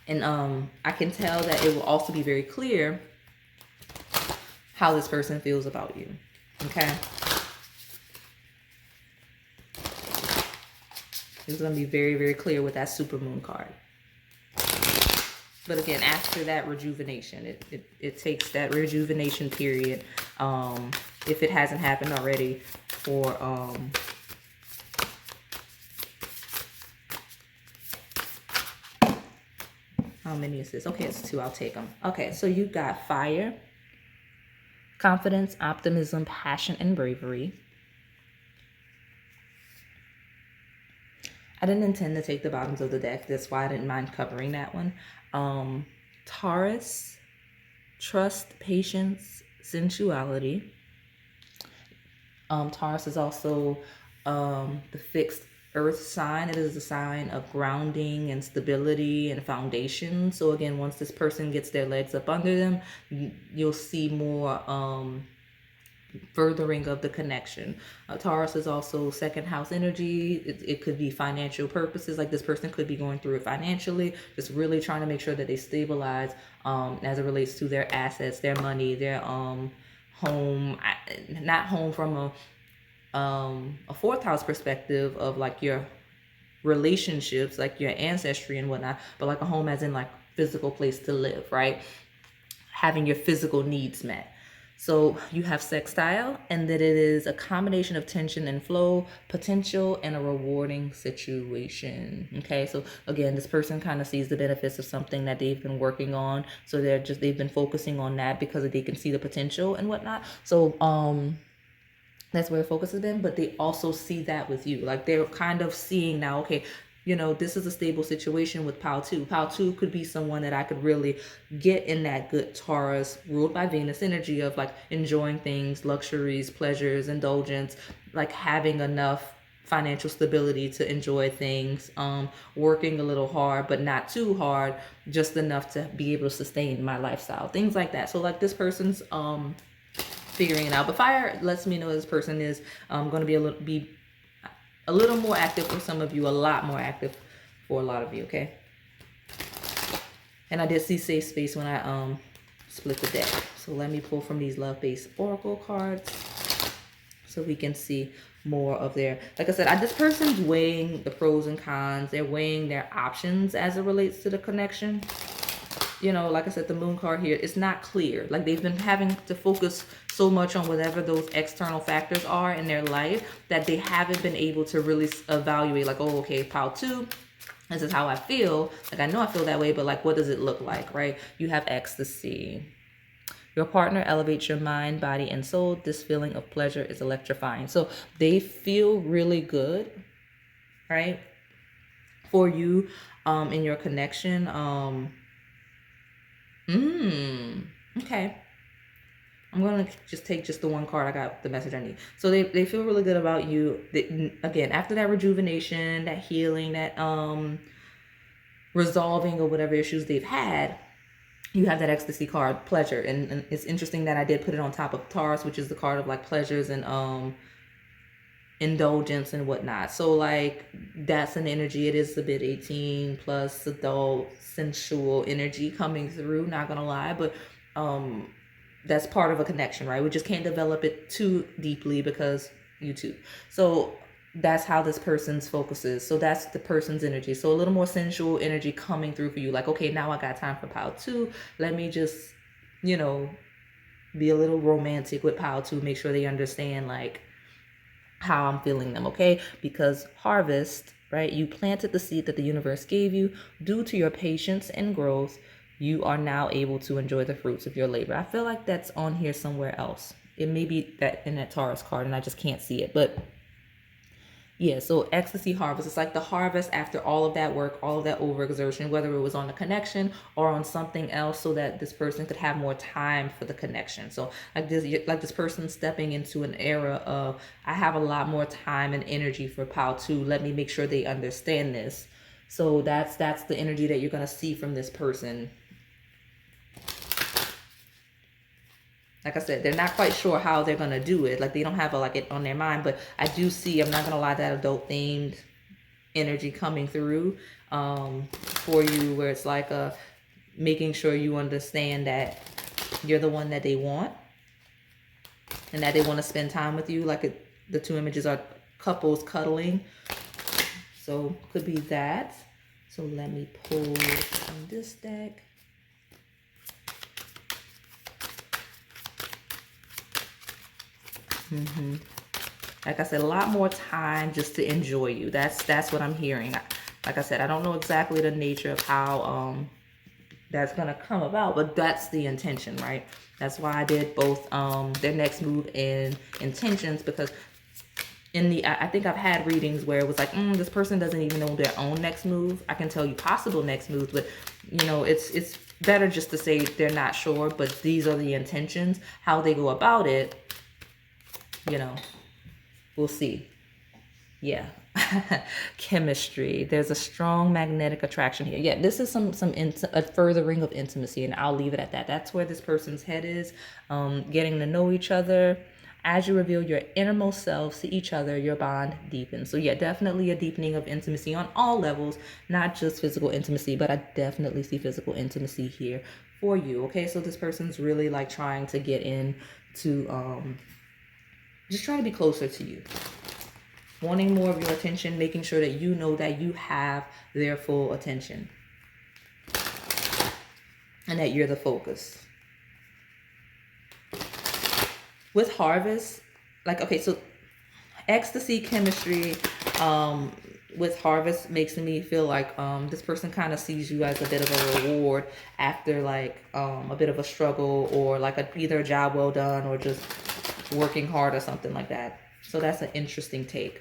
Speaker 1: And I can tell that it will also be very clear how this person feels about you. Okay? It's going to be very, very clear with that supermoon card. But again, after that rejuvenation, it takes that rejuvenation period, if it hasn't happened already, for how many is this? Okay, it's 2. I'll take them. Okay, so you got fire, confidence, optimism, passion, and bravery. I didn't intend to take the bottoms of the deck. That's why I didn't mind covering that one. Taurus, trust, patience, sensuality. Taurus is also the fixed earth sign. It is a sign of grounding and stability and foundation. So again, once this person gets their legs up under them, you'll see more furthering of the connection. Taurus is also 2nd house energy. It could be financial purposes, like this person could be going through it financially, just really trying to make sure that they stabilize as it relates to their assets, their money, their home, not home from a 4th house perspective of like your relationships, like your ancestry and whatnot, but like a home as in like physical place to live, right? Having your physical needs met. So you have sextile, and that it is a combination of tension and flow, potential, and a rewarding situation. Okay, so again, this person kind of sees the benefits of something that they've been working on. So they've been focusing on that because they can see the potential and whatnot. So that's where focus has been, but they also see that with you. Like they're kind of seeing now, okay, you know, this is a stable situation with pile 2. Pile 2 could be someone that I could really get in that good Taurus, ruled by Venus energy of like enjoying things, luxuries, pleasures, indulgence, like having enough financial stability to enjoy things, working a little hard, but not too hard, just enough to be able to sustain my lifestyle, things like that. So like this person's figuring it out. But fire lets me know this person is going to be a little more active for some of you, a lot more active for a lot of you, okay? And I did see safe space when I split the deck. So let me pull from these love-based oracle cards so we can see more of their, like I said, this person's weighing the pros and cons. They're weighing their options as it relates to the connection. You know, like I said, the moon card here, it's not clear. Like they've been having to focus so much on whatever those external factors are in their life that they haven't been able to really evaluate like, oh, okay, pile 2, this is how I feel. Like I know I feel that way, but like, what does it look like, right? You have ecstasy. Your partner elevates your mind, body, and soul. This feeling of pleasure is electrifying. So they feel really good, right? For you in your connection. Okay. I'm going to just take the one card. I got the message I need. So they feel really good about you. Again, after that rejuvenation, that healing, that resolving of whatever issues they've had, you have that ecstasy card, pleasure. And it's interesting that I did put it on top of Taurus, which is the card of like pleasures and indulgence and whatnot. So like that's an energy. It is a bit 18 plus adult sensual energy coming through, not gonna lie, but that's part of a connection, right? We just can't develop it too deeply because YouTube. So that's how this person's focus is. So that's the person's energy. So a little more sensual energy coming through for you. Like, okay, now I got time for Pile 2. Let me just, you know, be a little romantic with Pile 2. Make sure they understand like how I'm feeling them, okay? Because harvest, right? You planted the seed that the universe gave you. Due to your patience and growth, you are now able to enjoy the fruits of your labor. I feel like that's on here somewhere else. It may be that in that Taurus card and I just can't see it, but yeah, so ecstasy harvest. It's like the harvest after all of that work, all of that overexertion, whether it was on the connection or on something else, so that this person could have more time for the connection. So like this person stepping into an era of, I have a lot more time and energy for Pile 2. Let me make sure they understand this. So that's the energy that you're gonna see from this person. Like I said, they're not quite sure how they're going to do it. Like they don't have it on their mind, but I do see, I'm not going to lie, that adult themed energy coming through for you, where it's like making sure you understand that you're the one that they want and that they want to spend time with you. Like the two images are couples cuddling. So could be that. So let me pull from this deck. Like I said, a lot more time just to enjoy you. That's what I'm hearing. Like I said, I don't know exactly the nature of how that's gonna come about, but that's the intention, right? That's why I did both their next move and intentions, because I think I've had readings where it was like, this person doesn't even know their own next move. I can tell you possible next moves, but you know, it's better just to say they're not sure, but these are the intentions. How they go about it, you know, we'll see. Yeah. Chemistry. There's a strong magnetic attraction here. Yeah, this is a furthering of intimacy, and I'll leave it at that. That's where this person's head is, getting to know each other. As you reveal your innermost selves to each other, your bond deepens. So yeah, definitely a deepening of intimacy on all levels, not just physical intimacy, but I definitely see physical intimacy here for you. Okay, so this person's really like trying to get in to just trying to be closer to you, wanting more of your attention, making sure that you know that you have their full attention and that you're the focus. With harvest, like, okay, so ecstasy chemistry with harvest makes me feel like this person kind of sees you as a bit of a reward after like a bit of a struggle, or like either a job well done or just working hard or something like that. So that's an interesting take.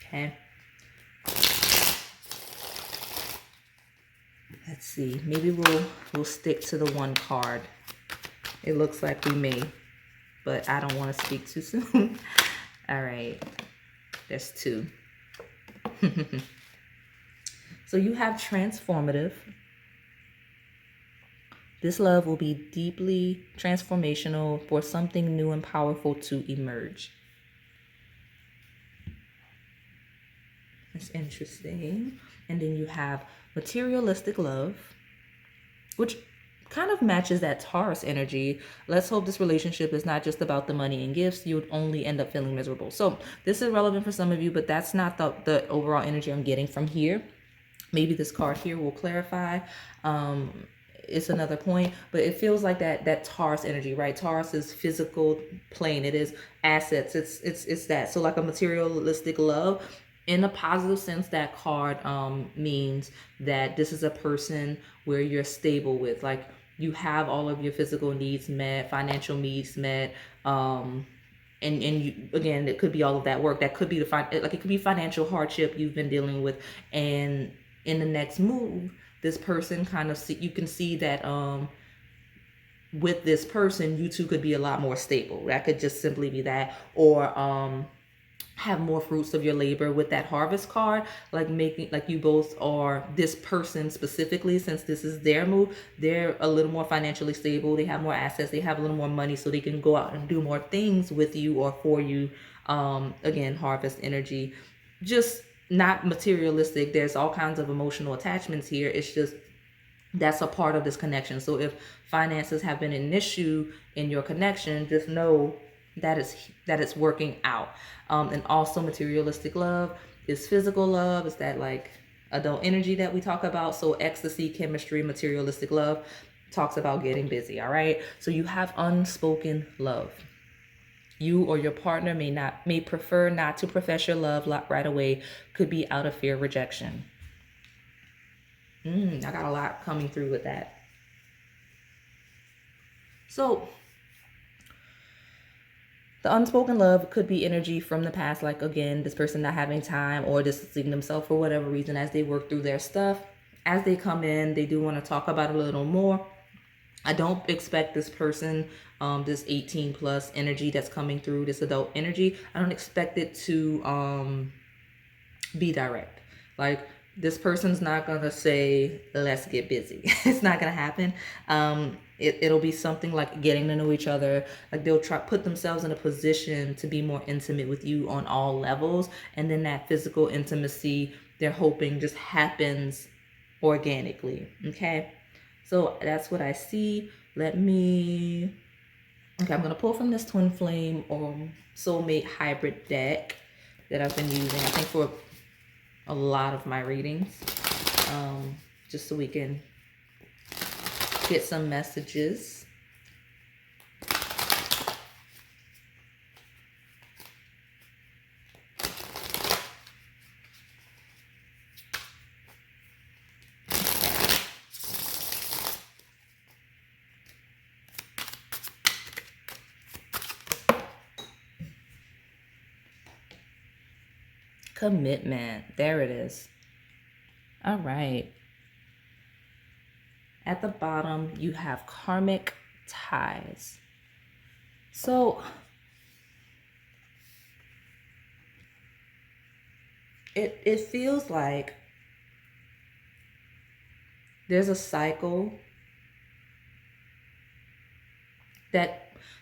Speaker 1: Okay. Let's see. Maybe we'll stick to the one card. It looks like we may, but I don't want to speak too soon. All right. There's two. So you have transformative. This love will be deeply transformational for something new and powerful to emerge. That's interesting. And then you have materialistic love, which kind of matches that Taurus energy. Let's hope this relationship is not just about the money and gifts. You would only end up feeling miserable. So this is relevant for some of you, but that's not the overall energy I'm getting from here. Maybe this card here will clarify. It's another point, but it feels like that Taurus energy, right? Taurus is physical plane. It is assets. It's that. So like a materialistic love. In a positive sense, that card means that this is a person where you're stable with, like you have all of your physical needs met, financial needs met, and you, again, it could be all of that work. That could be it could be financial hardship you've been dealing with, and in the next move, this person kind of you can see that with this person, you two could be a lot more stable. That could just simply be that, or have more fruits of your labor with that harvest card, like making like you both are, this person specifically, since this is their move, they're a little more financially stable, they have more assets, they have a little more money, so they can go out and do more things with you or for you. Again, harvest energy, just not materialistic. There's all kinds of emotional attachments here. It's just that's a part of this connection. So if finances have been an issue in your connection, just know that it's working out. And also materialistic love is physical love. It's that like adult energy that we talk about. So ecstasy, chemistry, materialistic love talks about getting busy. All right. So you have unspoken love. You or your partner may prefer not to profess your love right away. Could be out of fear of rejection. I got a lot coming through with that. So the unspoken love could be energy from the past, like again, this person not having time or distancing themselves for whatever reason as they work through their stuff. As they come in, they do want to talk about it a little more. I don't expect this person, this 18 plus energy that's coming through, this adult energy, I don't expect it to be direct. Like, this person's not gonna say, let's get busy. It's not gonna happen. It'll be something like getting to know each other. Like, they'll put themselves in a position to be more intimate with you on all levels. And then that physical intimacy, they're hoping just happens organically. Okay. So that's what I see. I'm gonna pull from this Twin Flame or Soulmate hybrid deck that I've been using, I think, for a lot of my readings, just so we can get some messages. Commitment. There it is. All right. At the bottom, you have karmic ties. So it feels like there's a cycle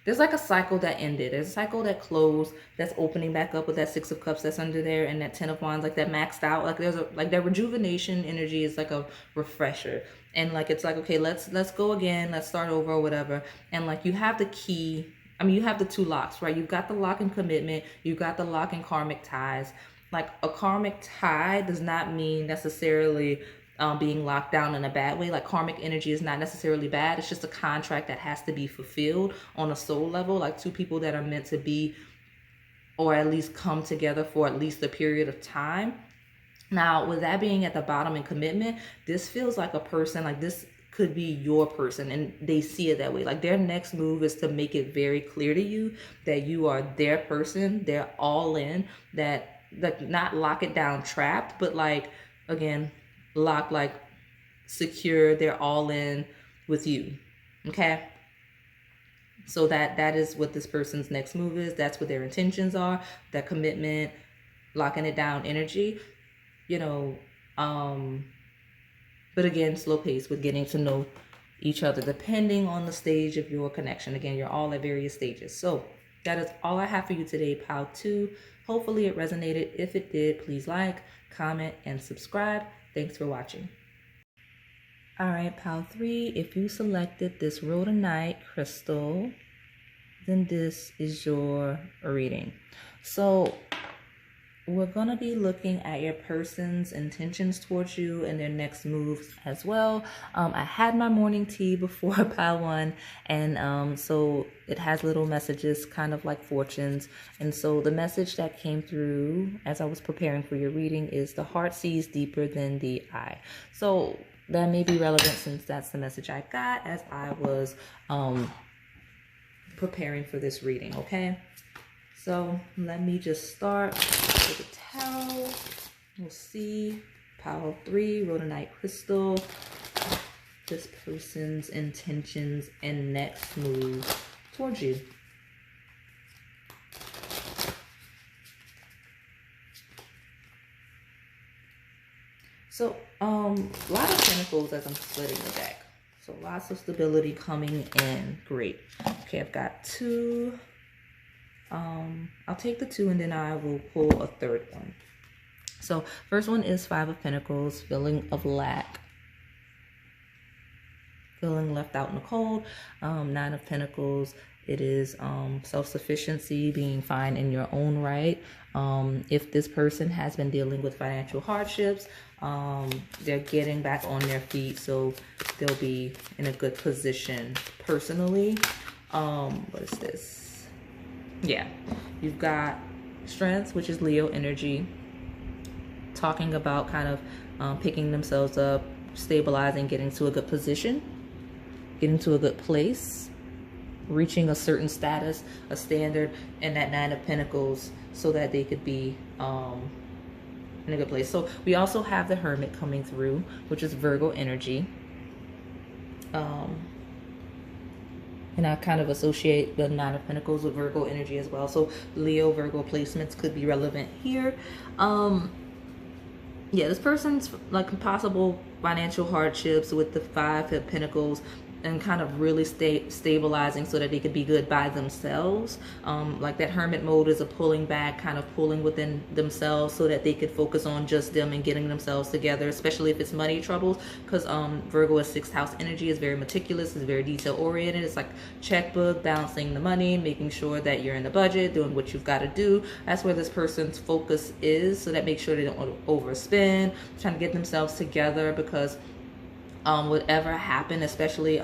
Speaker 1: there's like a cycle that ended. There's a cycle that closed, that's opening back up with that Six of Cups that's under there, and that Ten of Wands, like that maxed out. Like there's that rejuvenation energy is like a refresher. And like it's like, okay, let's go again, let's start over or whatever. And like you have the key. I mean, you have the two locks, right? You've got the lock in commitment, you've got the lock in karmic ties. Like a karmic tie does not mean necessarily being locked down in a bad way. Like karmic energy is not necessarily bad. It's just a contract that has to be fulfilled on a soul level. Like two people that are meant to be, or at least come together for at least a period of time. Now, with that being at the bottom in commitment, this feels like a person, like this could be your person, and they see it that way. Like their next move is to make it very clear to you that you are their person. They're all in, that like not lock it down trapped, but like, again, lock, like secure, they're all in with you. Okay, so that is what this person's next move is. That's what their intentions are. That commitment, locking it down energy, you know. But again, slow pace with getting to know each other depending on the stage of your connection. Again, you're all at various stages. So that is all I have for you today, Pile 2. Hopefully it resonated. If it did, please like, comment, and subscribe. Thanks for watching. All right, Pile 3, if you selected this Rhodonite crystal, then this is your reading. So we're going to be looking at your person's intentions towards you and their next moves as well. I had my morning tea before Pile 1, and so it has little messages, kind of like fortunes. And so the message that came through as I was preparing for your reading is the heart sees deeper than the eye. So that may be relevant since that's the message I got as I was preparing for this reading, okay? So let me just start with the tarot. We'll see Pile 3, Rhodonite crystal, this person's intentions and next move towards you. So, a lot of Pentacles as I'm splitting the deck. So lots of stability coming in. Great. Okay, I've got 2. I'll take the 2 and then I will pull a third one. So first one is 5 of Pentacles, feeling of lack. Feeling left out in the cold. 9 of Pentacles, it is self-sufficiency, being fine in your own right. If this person has been dealing with financial hardships, they're getting back on their feet, so they'll be in a good position personally. What is this? Yeah, you've got strength, which is Leo energy, talking about kind of picking themselves up, stabilizing, getting to a good position, getting to a good place, reaching a certain status, a standard, and that 9 of Pentacles, so that they could be in a good place. So we also have the Hermit coming through, which is Virgo energy. And I kind of associate the 9 of Pentacles with Virgo energy as well. So Leo, Virgo placements could be relevant here. Yeah, this person's like possible financial hardships with the 5 of Pentacles, and kind of really stabilizing so that they could be good by themselves. Like that Hermit mode is a pulling back, kind of pulling within themselves so that they could focus on just them and getting themselves together, especially if it's money troubles, because Virgo is 6th house energy, is very meticulous, is very detail oriented. It's like checkbook, balancing the money, making sure that you're in the budget, doing what you've got to do. That's where this person's focus is, so that makes sure they don't overspend, trying to get themselves together, because whatever happened, especially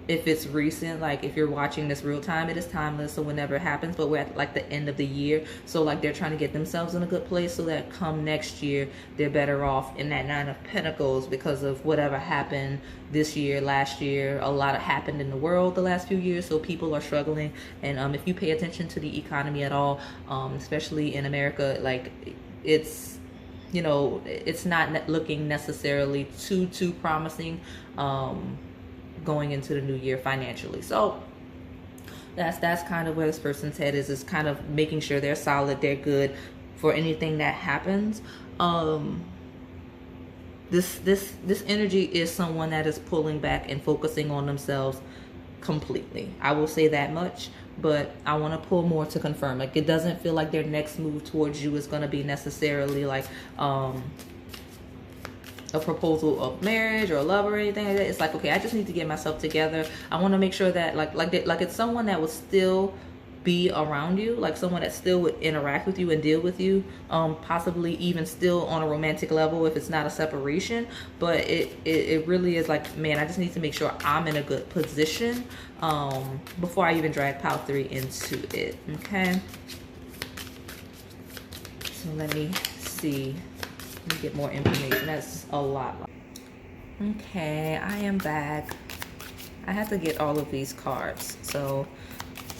Speaker 1: if it's recent, like if you're watching this real time, it is timeless, so whenever it happens, but we're at like the end of the year, so like they're trying to get themselves in a good place so that come next year they're better off in that 9 of Pentacles, because of whatever happened this year, last year. A lot happened in the world the last few years, so people are struggling. And if you pay attention to the economy at all, especially in America, like it's, you know, it's not looking necessarily too promising going into the new year financially. So that's kind of where this person's head is kind of making sure they're solid, they're good for anything that happens. This energy is someone that is pulling back and focusing on themselves completely. I will say that much, but I want to pull more to confirm. Like, it doesn't feel like their next move towards you is going to be necessarily like a proposal of marriage or love or anything like that. It's like, okay, I just need to get myself together. I want to make sure that like it's someone that will still be around you, like someone that still would interact with you and deal with you, possibly even still on a romantic level if it's not a separation. But it really is like, man, I just need to make sure I'm in a good position before I even drag pile 3 into it. Okay, so let me see. Let me get more information. That's a lot. Okay, I am back. I had to get all of these cards, so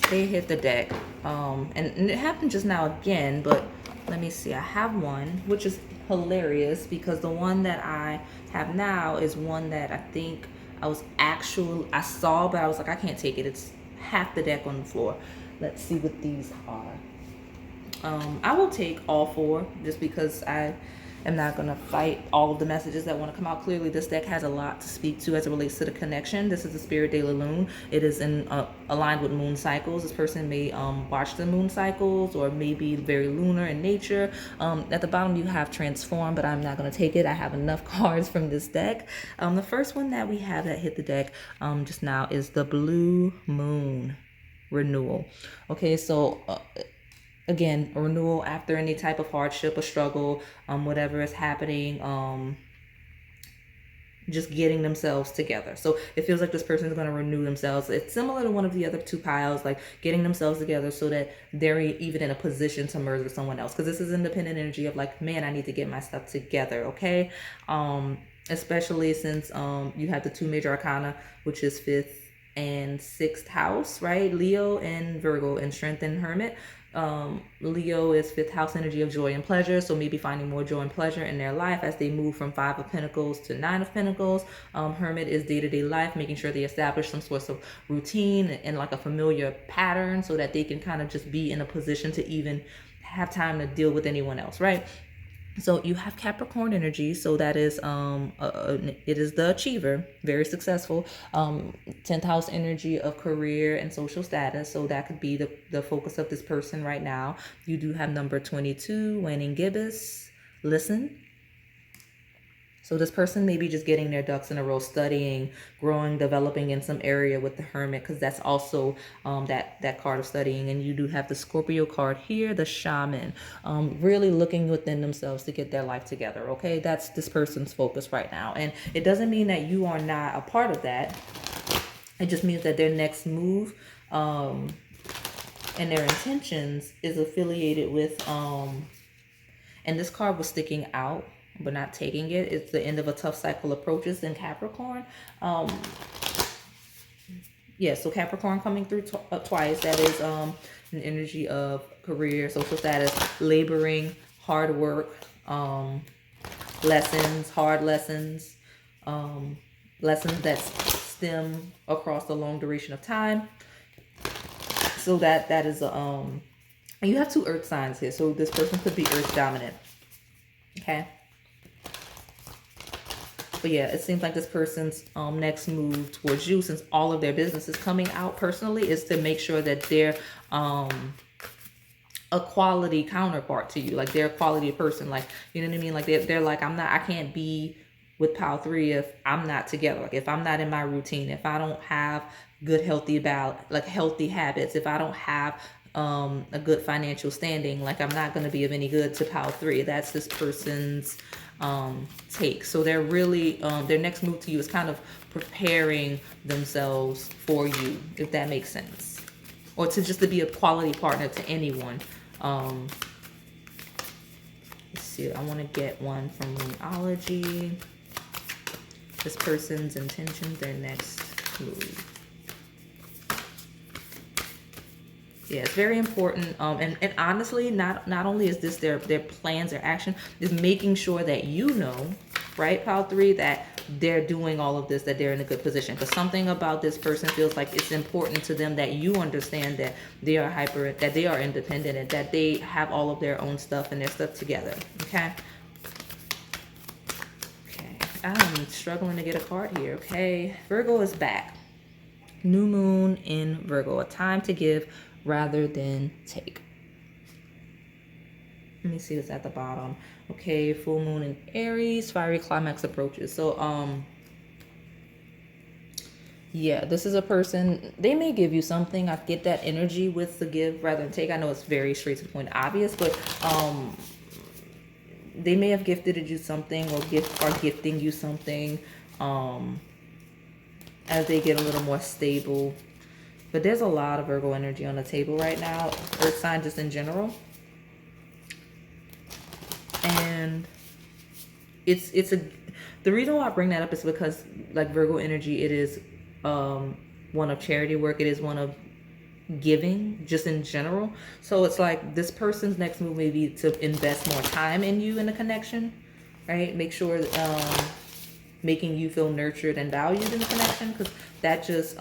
Speaker 1: they hit the deck, and it happened just now again, but let me see. I have one, which is hilarious, because the one that I have now is one that I think I saw, but I was like, I can't take it. It's half the deck on the floor. Let's see what these are. I will take all 4 just because I am not going to fight all of the messages that want to come out. Clearly, this deck has a lot to speak to as it relates to the connection. This is the Spirit de la Lune. It is aligned with moon cycles. This person may watch the moon cycles, or maybe very lunar in nature. At the bottom, you have transform, but I'm not going to take it. I have enough cards from this deck. The first one that we have that hit the deck just now is the Blue Moon Renewal. Okay, so again, a renewal after any type of hardship or struggle, whatever is happening, just getting themselves together. So it feels like this person is going to renew themselves. It's similar to one of the other 2 piles, like getting themselves together so that they're even in a position to merge with someone else. Because this is independent energy of like, man, I need to get my stuff together, okay? Especially since you have the 2 major arcana, which is 5th and 6th house, right? Leo and Virgo, and Strength and Hermit. Leo is 5th house energy of joy and pleasure, so maybe finding more joy and pleasure in their life as they move from 5 of Pentacles to 9 of Pentacles. Hermit is day-to-day life, making sure they establish some sorts of routine and like a familiar pattern so that they can kind of just be in a position to even have time to deal with anyone else, right? So you have Capricorn energy, so that is it is the achiever, very successful. 10th house energy of career and social status, so that could be the focus of this person right now. You do have number 22, waning gibbous, listen. So this person may be just getting their ducks in a row, studying, growing, developing in some area with the Hermit, because that's also that card of studying. And you do have the Scorpio card here, the Shaman, really looking within themselves to get their life together. Okay, that's this person's focus right now. And it doesn't mean that you are not a part of that. It just means that their next move and their intentions is affiliated with and this card was sticking out but not taking it. It's the end of a tough cycle approaches in Capricorn. Yeah, so Capricorn coming through twice. That is an energy of career, social status, laboring, hard work, lessons, hard lessons, lessons that stem across a long duration of time. So that is and you have 2 earth signs here, so this person could be earth dominant. Okay. But yeah, it seems like this person's next move towards you, since all of their business is coming out personally, is to make sure that they're a quality counterpart to you. Like they're a quality person. Like, you know what I mean? Like they're like, I can't be with Pile 3 if I'm not together. Like if I'm not in my routine, if I don't have good, healthy healthy habits, if I don't have a good financial standing, like I'm not going to be of any good to Pile 3. That's this person's take. So they're really their next move to you is kind of preparing themselves for you, if that makes sense, or to be a quality partner to anyone. Let's see, I want to get one from Rhodology. This person's intentions, their next move. Yeah, it's very important. And honestly, not only is this their plans, their action, is making sure that you know, right, Pile 3, that they're doing all of this, that they're in a good position. Because something about this person feels like it's important to them that you understand that they are that they are independent, and that they have all of their own stuff and their stuff together. Okay. Okay. I'm struggling to get a card here. Okay. Virgo is back. New moon in Virgo. A time to give rather than take. Let me see what's at the bottom. Okay, full moon in Aries, fiery climax approaches. So yeah, this is a person, they may give you something. I get that energy with the give rather than take. I know it's very straight to the point, obvious, but they may have gifted you something, or are gifting you something as they get a little more stable. But there's a lot of Virgo energy on the table right now. Earth sign just in general. And the reason why I bring that up is because, like, Virgo energy, it is one of charity work. It is one of giving just in general. So it's like this person's next move may be to invest more time in you in the connection, right? Make sure making you feel nurtured and valued in the connection, because that just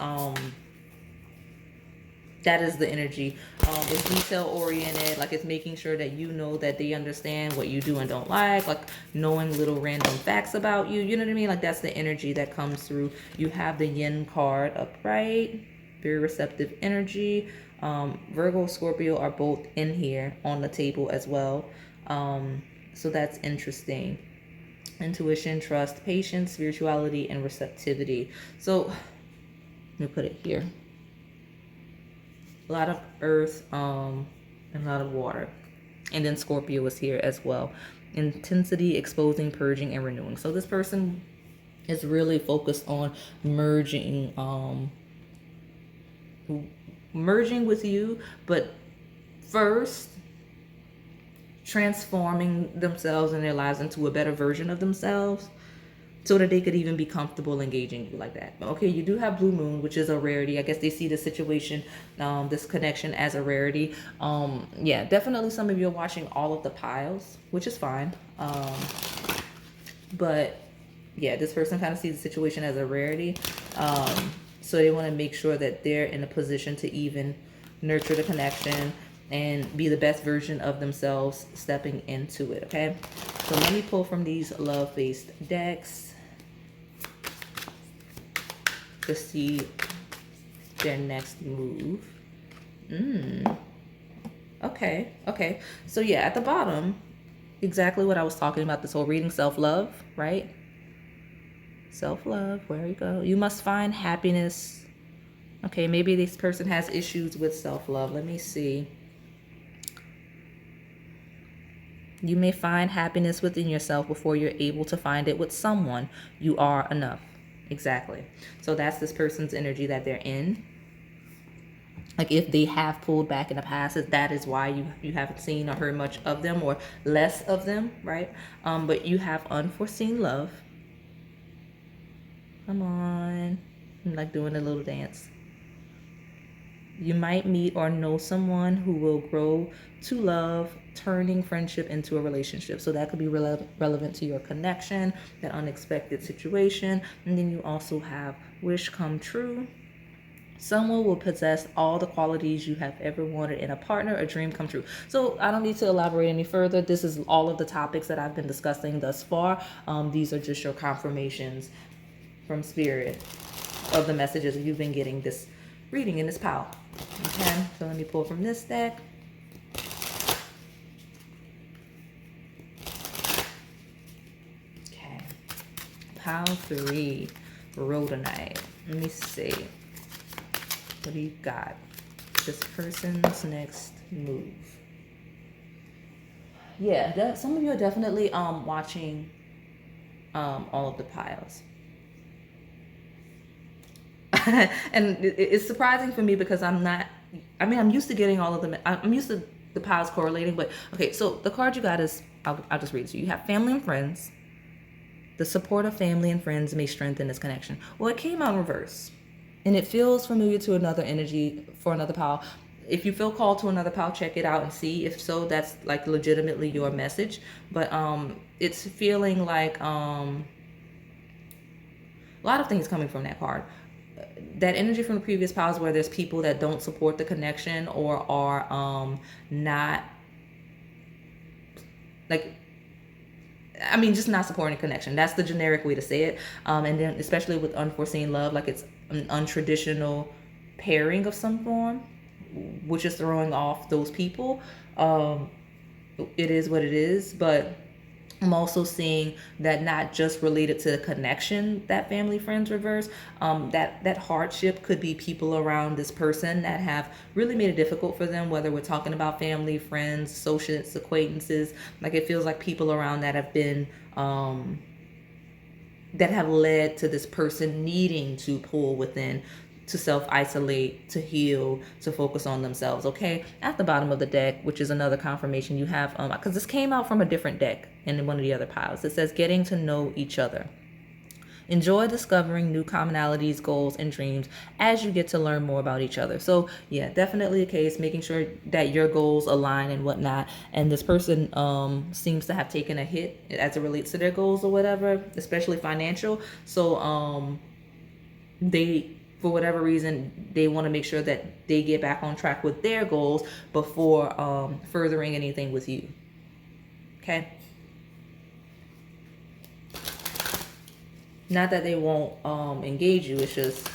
Speaker 1: that is the energy. It's detail oriented. Like, it's making sure that you know that they understand what you do and don't like knowing little random facts about you. You know what I mean? Like, that's the energy that comes through. You have the yin card upright, very receptive energy. Virgo, Scorpio are both in here on the table as well. So that's interesting. Intuition, trust, patience, spirituality, and receptivity. So let me put it here. A lot of earth and a lot of water, and then Scorpio is here as well. Intensity, exposing, purging, and renewing. So this person is really focused on merging with you, but first transforming themselves and their lives into a better version of themselves, so that they could even be comfortable engaging you like that. Okay, you do have blue moon, which is a rarity. I guess they see the situation, this connection, as a rarity. Yeah, definitely some of you are watching all of the piles, which is fine. But yeah, this person kind of sees the situation as a rarity. So they want to make sure that they're in a position to even nurture the connection and be the best version of themselves stepping into it. Okay, So let me pull from these love-based decks to see their next move. Okay. So yeah, at the bottom, exactly what I was talking about, this whole reading, self-love, right? Self-love, where you go. You must find happiness. Okay, maybe this person has issues with self-love. Let me see. You may find happiness within yourself before you're able to find it with someone. You are enough. Exactly. So that's this person's energy that they're in. Like if they have pulled back in the past, that is why you haven't seen or heard much of them or less of them, right? But you have unforeseen love. Come on. I'm like doing a little dance. You might meet or know someone who will grow to love, turning friendship into a relationship. So that could be relevant to your connection, that unexpected situation. And then you also have wish come true. Someone will possess all the qualities you have ever wanted in a partner, a dream come true. So I don't need to elaborate any further. This is all of the topics that I've been discussing thus far. These are just your confirmations from spirit of the messages that you've been getting this reading in this pile. Okay, so let me pull from this deck. Okay, pile 3, Rhodonite. Let me see. What do you got? This person's next move. Yeah, some of you are definitely watching all of the piles. And it's surprising for me because I'm used to getting all of them. I'm used to the piles correlating, but okay, so the card you got is, I'll just read it to you. You have family and friends. The support of family and friends may strengthen this connection. Well, it came out in reverse. And it feels familiar to another energy for another pile. If you feel called to another pile, check it out and see. If so, that's like legitimately your message. But it's feeling like a lot of things coming from that card. That energy from the previous piles where there's people that don't support the connection or are not like, just not supporting connection. That's the generic way to say it. And then especially with unforeseen love, like it's an untraditional pairing of some form, which is throwing off those people. It is what it is, but I'm also seeing that not just related to the connection, that family friends reverse, that hardship could be people around this person that have really made it difficult for them, whether we're talking about family, friends, associates, acquaintances. Like it feels like people around that have been, that have led to this person needing to pull within, to self-isolate, to heal, to focus on themselves. Okay, at the bottom of the deck, which is another confirmation, you have because this came out from a different deck in one of the other piles. It says getting to know each other. Enjoy discovering new commonalities, goals, and dreams as you get to learn more about each other. So yeah, definitely a case, making sure that your goals align and whatnot. And this person seems to have taken a hit as it relates to their goals or whatever, especially financial. So they, for whatever reason, they want to make sure that they get back on track with their goals before furthering anything with you. Okay. Not that they won't engage you, it's just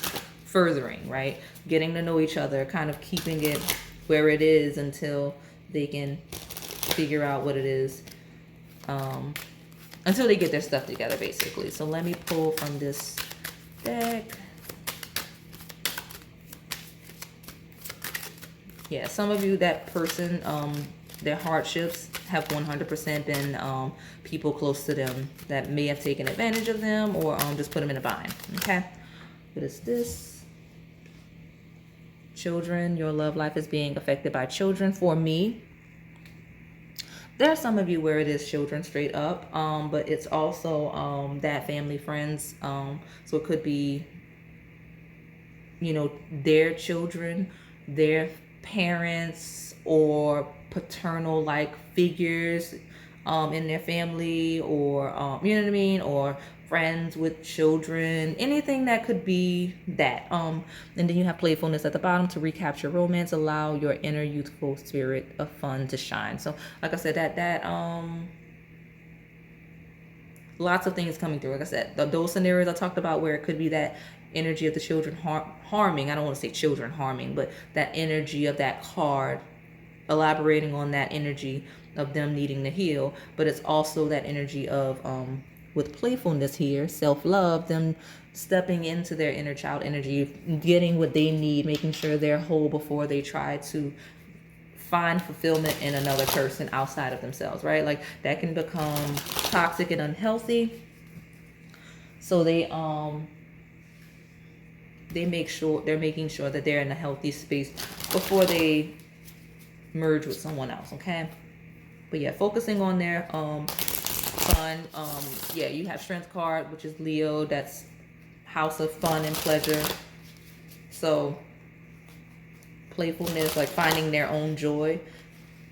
Speaker 1: furthering, right? Getting to know each other, kind of keeping it where it is until they can figure out what it is, until they get their stuff together, basically. So let me pull from this deck. Yeah, some of you, that person, their hardships have 100% been people close to them that may have taken advantage of them or just put them in a bind. Okay, what is this? Children, your love life is being affected by children. For me, there are some of you where it is children straight up, but it's also that family, friends. So it could be, their children, their parents, or paternal like figures in their family, or you know what I mean, or friends with children, anything that could be that. And then you have playfulness at the bottom to recapture romance, allow your inner youthful spirit of fun to shine. So like I said, that lots of things coming through. Like I said, those scenarios I talked about where it could be that energy of the children harming. I don't want to say children harming, but that energy of that card, elaborating on that energy of them needing to heal. But it's also that energy of with playfulness here, self-love, them stepping into their inner child energy, getting what they need, making sure they're whole before they try to find fulfillment in another person outside of themselves, right? Like that can become toxic and unhealthy. So they're making sure that they're in a healthy space before they merge with someone else, okay? But yeah, focusing on their fun. Yeah, you have strength card, which is Leo. That's house of fun and pleasure. So playfulness, like finding their own joy,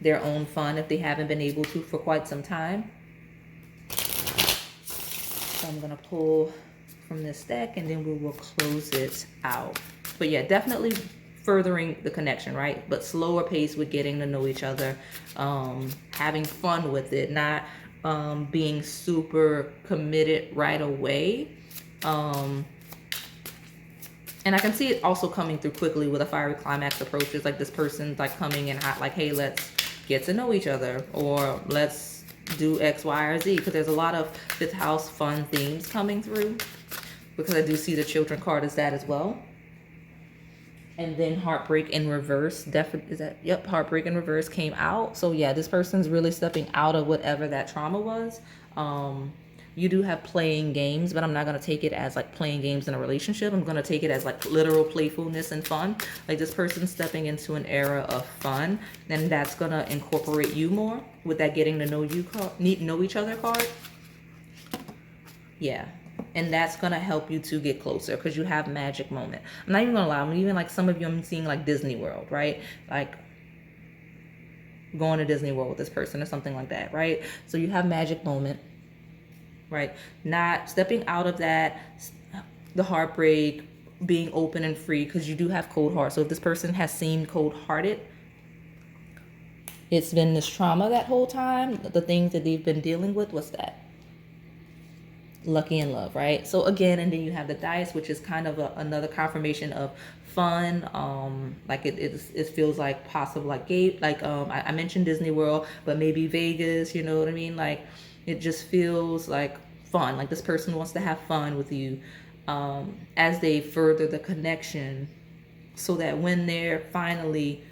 Speaker 1: their own fun if they haven't been able to for quite some time. So I'm gonna pull from this deck and then we will close it out. But yeah, definitely furthering the connection, right? But slower pace with getting to know each other, having fun with it, not being super committed right away. And I can see it also coming through quickly with a fiery climax approaches, like this person's like coming in hot, like, hey, let's get to know each other, or let's do X, Y, or Z, because there's a lot of fifth house fun themes coming through, because I do see the children card as that as well. And then heartbreak in reverse, heartbreak in reverse came out. So yeah, this person's really stepping out of whatever that trauma was. You do have playing games, but I'm not going to take it as like playing games in a relationship. I'm going to take it as like literal playfulness and fun. Like this person's stepping into an era of fun, and that's going to incorporate you more with that getting to know each other card. Yeah. And that's going to help you to get closer because you have magic moment. I'm not even going to lie. I'm even like some of you, I'm seeing like Disney World, right? Like going to Disney World with this person or something like that, right? So you have magic moment, right? Not stepping out of that, the heartbreak, being open and free, because you do have cold heart. So if this person has seemed cold-hearted, it's been this trauma that whole time. The things that they've been dealing with was that. Lucky in love, right? So again, and then you have the dice, which is kind of another confirmation of fun. Like it feels like possible, like I mentioned Disney World, but maybe Vegas, you know what I mean? Like it just feels like fun. Like this person wants to have fun with you as they further the connection, so that when they're finally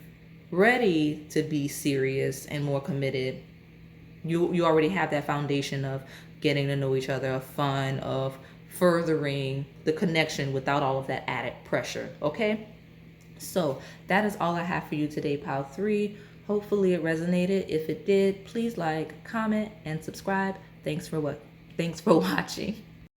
Speaker 1: ready to be serious and more committed, you already have that foundation of getting to know each other, of fun, of furthering the connection without all of that added pressure, okay? So that is all I have for you today, Pile 3. Hopefully it resonated. If it did, please like, comment, and subscribe. Thanks for watching.